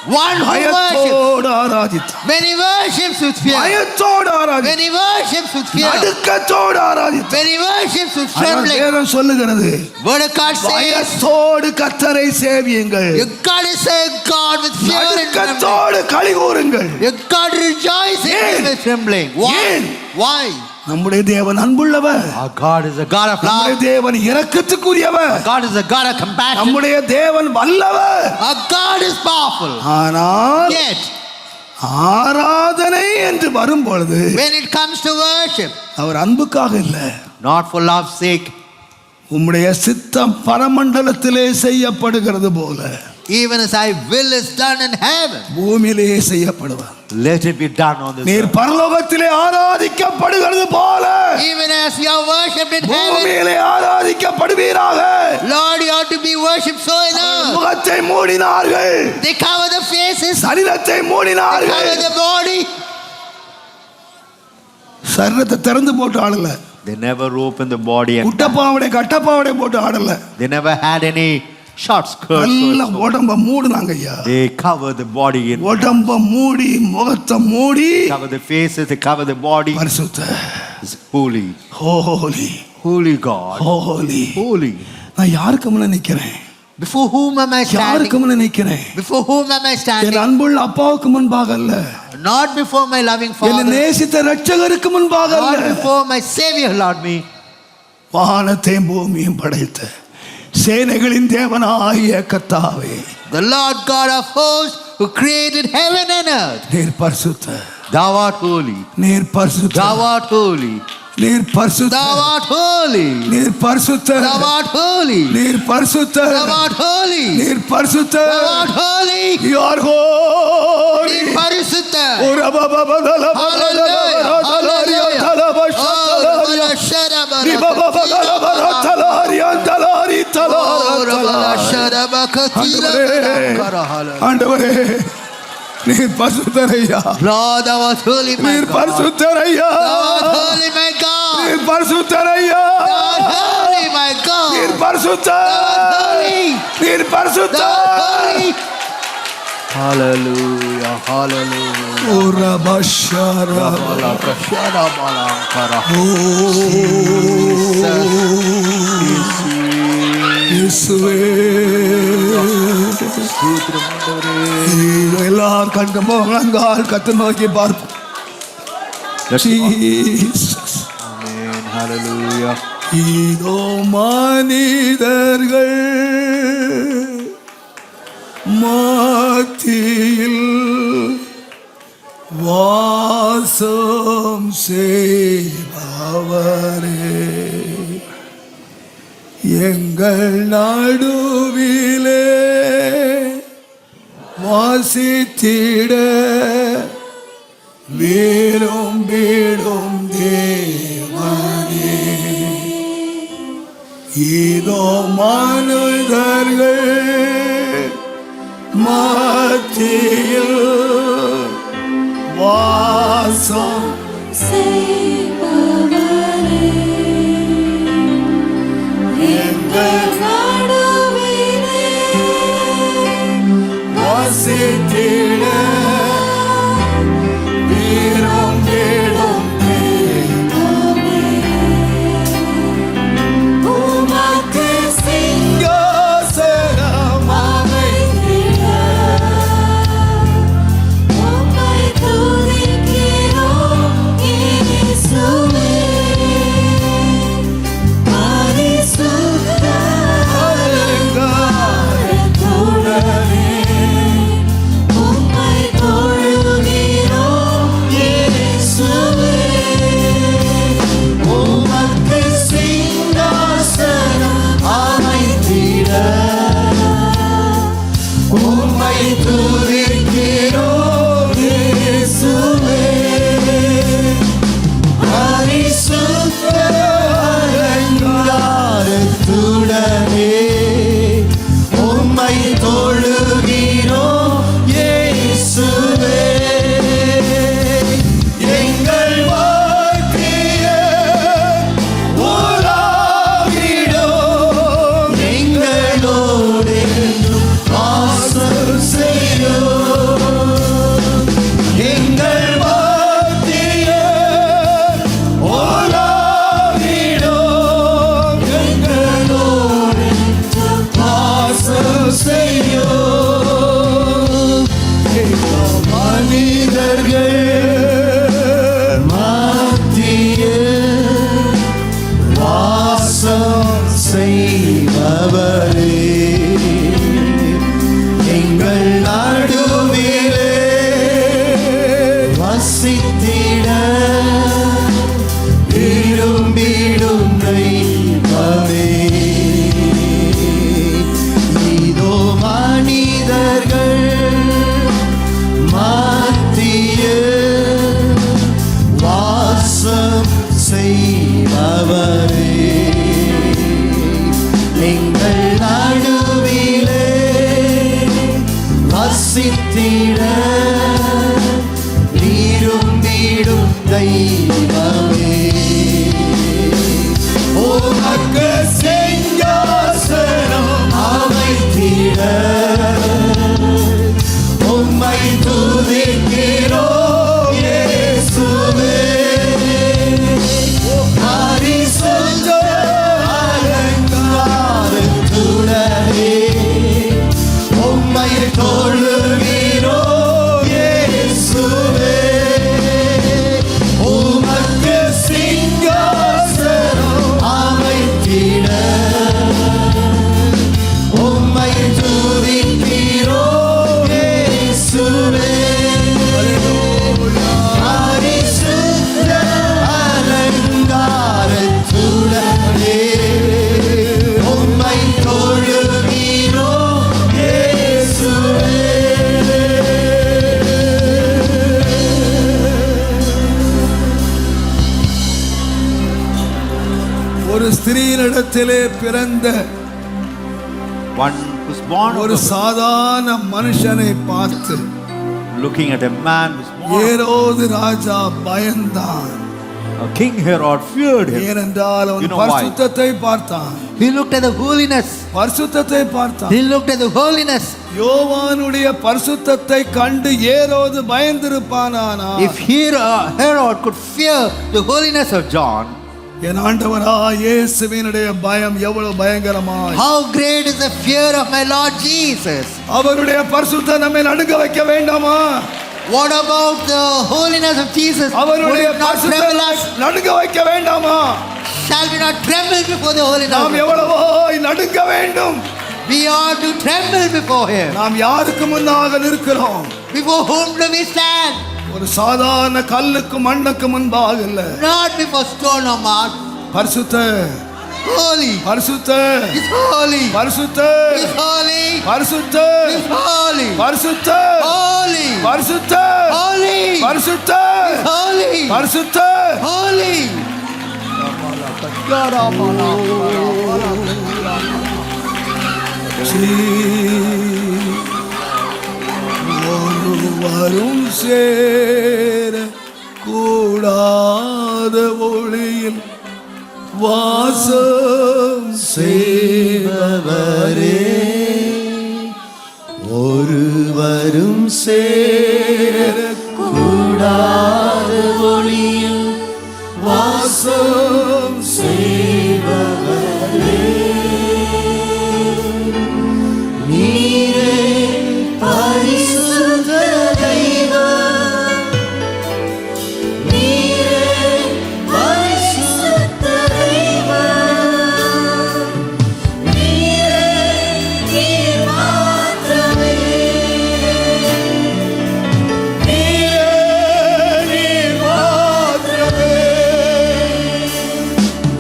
one who worships, பயத்தோடு ஆராதித்தான். when he worships with fear, பயத்தோடு when ஆராதித்தான். he worships with fear, நடுக்கத்தோடு ஆராதித்தான். when he worships with ஆனால் trembling, வேதம் சொல்லுகிறது, word of God says, பயத்தோடு கர்த்தரை சேவியுங்கள், you gotta say God with fear and trembling, நடுக்கத்தோடு களி கூறுங்கள். you gotta rejoice in ஏன்? him with trembling. Why? ஏன்? Why? நம்முடைய தேவன் அன்புள்ளவர், Our God is a God of நம்முடைய love. தேவன் இரக்கத்துக்குரியவர், Our God is a God of compassion. நம்முடைய தேவன் வல்லவர். Our God is powerful. ஆனால் Yet, ஆராதனை என்று வரும் பொழுது when it comes to worship, அவர் அன்புக்காக இல்ல, not for love's sake, உம்முடைய சித்தம் பரமண்டலத்திலே செய்யப்படுகிறது போல even as I will is done in heaven, பூமியிலே செய்யப்படுவார். let it be done on this நீர் earth. பரலோகத்திலே ஆராதிக்கப்படுகிறது போல Even as you are worshipped in heaven, பூமியிலே ஆராதிக்கப்படுவீராக. Lord, you ought to be worshipped so in earth. முகத்தை மூடினார்கள், They cover the faces, சரீரத்தை they மூடினார்கள். cover the body. சரீரத்தை திறந்து போட்டு ஆடல, They never opened the body and குட்டப்பாவடை கட்டப்பாவடை போட்டு ஆடல. they never had any short skirts. நல்ல உடம்ப மூடுனாங்க ஐயா. They cover the body in. உடம்ப மூடி முகத்தை மூடி Cover the faces, they cover the body. பரிசுத்த It's holy. Holi Holy God. Holi. Holy. நான் யாருக்கு முன்ன நிக்கிறேன்? Before whom am I யாருக்கு standing? முன்ன நிக்கிறேன்? Before whom am I N standing? அன்புள்ள அப்பாவுக்கு முன்பாக அல்ல, Not before my loving என்னை Father. நேசித்த இரட்சகருக்கு முன்பாக Not அல்ல, before my Savior, Lord me. வானத்தையும் பூமியும் படைத்த சேனைகளின் தேவனாகிய கர்த்தாவே, The Lord God of hosts who created heaven and earth. நீர் பரிசுத்த, Thou art holy. நீர் பரிசுத்த, Thou art holy. நீர் பரிசுத்த, Thou art holy. நீர் பரிசுத்த, Thou art holy. நீர் பரிசுத்த, Thou art holy. நீர் பரிசுத்த, Thou art holy. you are holy. நீ பரிசுத்த. உரபபபதல Hallelujah. பரதலரியா Hallelujah. தலபஷதலரியா Oh, Sharabara. ரிபபபதல பரதலரியா தலரி ஆண்டவரே, நீர் பரிசுத்தரையா. Lord, thou art holy, my நீர் God. பரிசுத்தரையா. Thou art holy, my God. நீர் பரிசுத்தரையா. Thou art holy, my God. நீர் பரிசுத்த. Thou art holy. நீர் பரிசுத்த. Thou art holy. Hallelujah, hallelujah. ஓரபஷரா இயேசுவே, எல்லார் கண்ட முகங்கால் கத்து நோக்கி பார்ப்போம். ஜீசஸ். Amen, hallelujah. இதோ மனிதர்கள் மத்தியில் வாசம் செய்பவரே, எங்கள் நடுவிலே வாசித்திட விரும்பிடும் தேவனே, இதோ மனிதர்கள் மத்தியில் வாசம் செய்பவரே, எங்கள் நடுவிலே வாசித்திட விரும்பிடும் தேவனே, உமக்கு சிங்காசனம் அமைத்திட உம்மை துதிக்கிறோம் இயேசுவே. பரிசுத்த அலங்காரத்துடனே உம்மை தொழுகிறோம் இயேசுவே. உமக்கு சிங்காசனம் அமைத்திட உம்மை துதிக்கிறோம் இயேசுவே. பரிசுத்த அலங்காரத்துடனே உம்மை தொழுகிறோம் இயேசுவே. எங்கள் வாழ்க்கையே உலாவிடும், எங்களோடு வாசம் செய்யும். எங்கள் வாழ்க்கையே உலாவிடும், எங்களோடு வாசம் செய்யும். எங்கள் மனிதர்கள் மத்தியில் வாசம் செய்பவரே, எங்கள் நடுவிலே வசித்திட விரும்பிடும் தெய்வமே, இதோ மனிதர்கள் மத்தியில் வாசம் செய்பவரே, எங்கள் நடுவிலே வசித்திட விரும்பிடும் ஒரு ஸ்திரீனிடத்திலே பிறந்த one who's born of ஒரு the- சாதாரண மனுஷனை பார்த்து looking at a man who's born of- ஏரோது ராஜா பயந்தான். King Herod feared him. ஏனென்றால் அவன் You know why? பரிசுத்தத்தை பார்த்தான். He looked at the holiness. பரிசுத்தத்தை பார்த்தான். He looked at the holiness. யோவானுடைய பரிசுத்தத்தை கண்டு ஏரோது பயந்திருப்பானானால் If Herod could fear the holiness of John, என் ஆண்டவரா இயேசுவினுடைய பயம் எவ்வளவு பயங்கரமாய், how great is the fear of my Lord Jesus? அவருடைய பரிசுத்தம் நம்மை நடுங்க வைக்க வேண்டாமா? What about the holiness of Jesus? Would அவருடைய it not tremble பரிசுத்தத்தை us? நடுங்க வைக்க வேண்டாமா? Shall we not tremble before the holiness? நாம் எவ்வளவோ நடுங்க வேண்டும். We ought to tremble before Him. நாம் யாருக்கு முன்னாக நிற்கிறோம்? Before whom do we stand? ஒரு சாதாரண கல்லுக்கு மண்ணுக்கு முன்பாக இல்ல. Not before stone or mud. பரிசுத்த Holy. பரிசுத்த He's holy. பரிசுத்த He's holy. பரிசுத்த He's holy. பரிசுத்த Holy. பரிசுத்த Holy. பரிசுத்த Holy. பரிசுத்த Holy. ஒருவரும் சேர கூடாத ஒளியில் வாசம் செய்பவரே, ஒருவரும் சேர கூடாத ஒளியில் வாசம் செய்பவரே, நீரே பரிசுத்த தெய்வம், நீரே பரிசுத்த தெய்வம், நீரே நீர் மாத்திரமே, நீர் மாத்திரமே.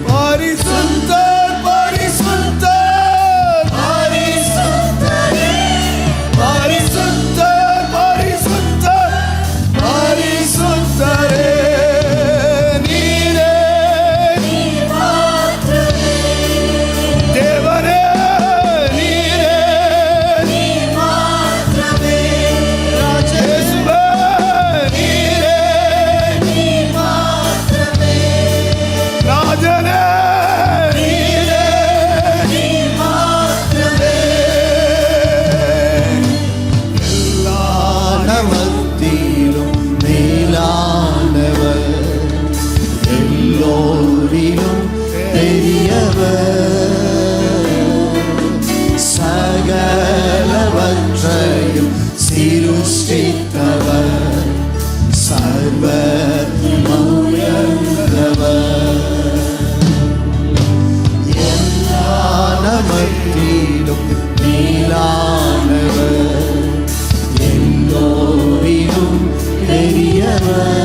பரிசுத்தர், பரிசுத்தர், பரிசுத்தரே, பரிசுத்தர், பரிசுத்தர், பரிசுத்தரே. நீரே நீர் மாத்திரமே, தேவனே, நீரே நீர் மாத்திரமே, இயேசுவே, நீரே நீர் மாத்திரமே, ராஜனே, நீரே நீர் மாத்திரமே. எல்லானவத்திலும் மேலானவர், எல்லோரிலும் பெரியவர், சகலவற்றையும் சிருஷ்டித்தவர், சர்வ உயர்ந்தவர், எல்லானவற்றிலும் மேலானவர், எல்லோரிலும் பெரியவர்,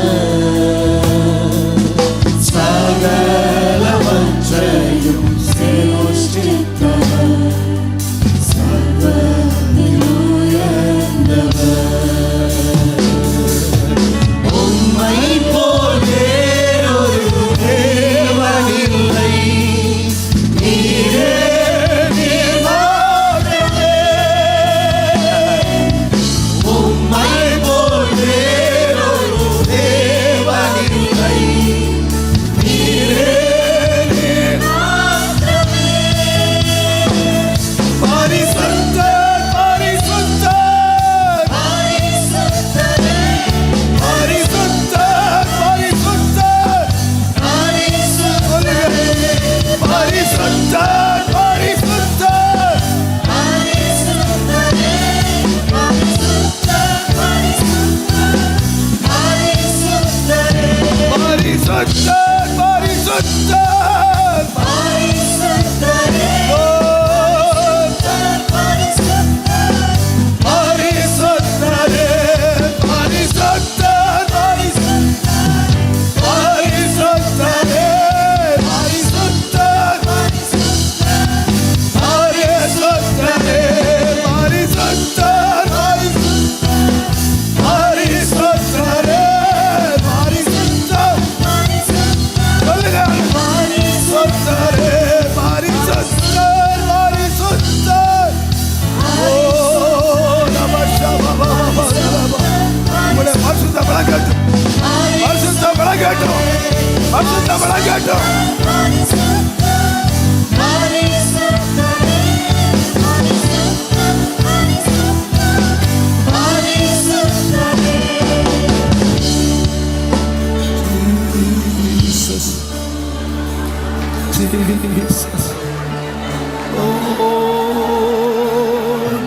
சகலவற்றையும் சிருஷ்டித்தவர், சர்வ உயர்ந்தவர். உம்மை போல் வேறொரு தேவனில்லை, நீரே நீர் மாத்திரமே. உம்மை போல் வேறொரு விளங்கட்டும், பரிசுத்தம் விளங்கட்டும், பரிசுத்தம் விளங்கட்டும். Jesus. Oh,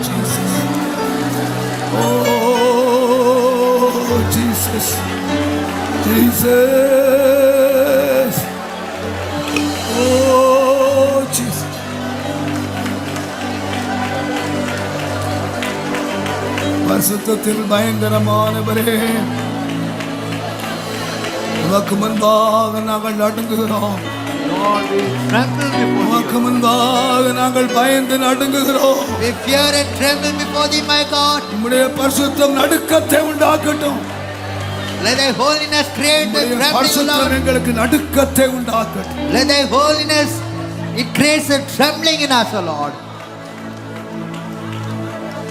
Jesus. Oh, Jesus. Jesus. Oh, Jesus. பரிசுத்தத்தில் பயங்கரமானவரே, உமக்கு முன்பாக நாங்கள் நடுங்குகிறோம். Lord, we tremble before உமக்கு you. முன்பாக நாங்கள் பயந்து நடுங்குகிறோம். We fear and tremble before thee, my God. உம்முடைய பரிசுத்தம் நடுக்கத்தை உண்டாக்கட்டும். Let thy holiness create the உம்முடைய trembling, பரிசுத்தம் Lord. எங்களுக்கு நடுக்கத்தை உண்டாக்கட்டும். Let thy holiness, it creates a trembling in us, O Lord.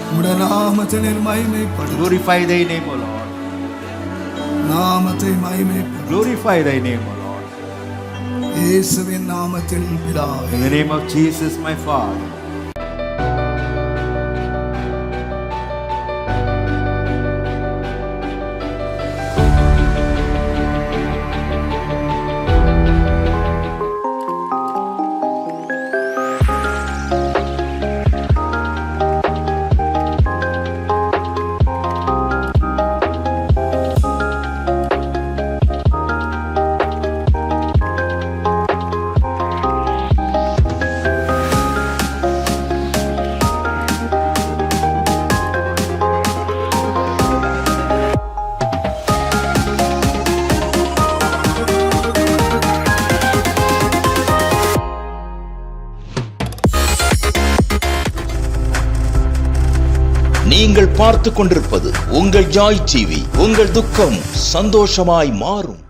உம்முடைய நாமத்தை மகிமைப்படும். Glorify thy name, O Lord. நாமத்தை மகிமைப்படும். Glorify thy name, O Lord. இயேசுவின் நாமத்தில் பிதாவே. In the name of Jesus, my Father. நீங்கள் பார்த்து கொண்டிருப்பது உங்கள் ஜாய் டிவி. உங்கள் துக்கம் சந்தோஷமாய் மாறும்.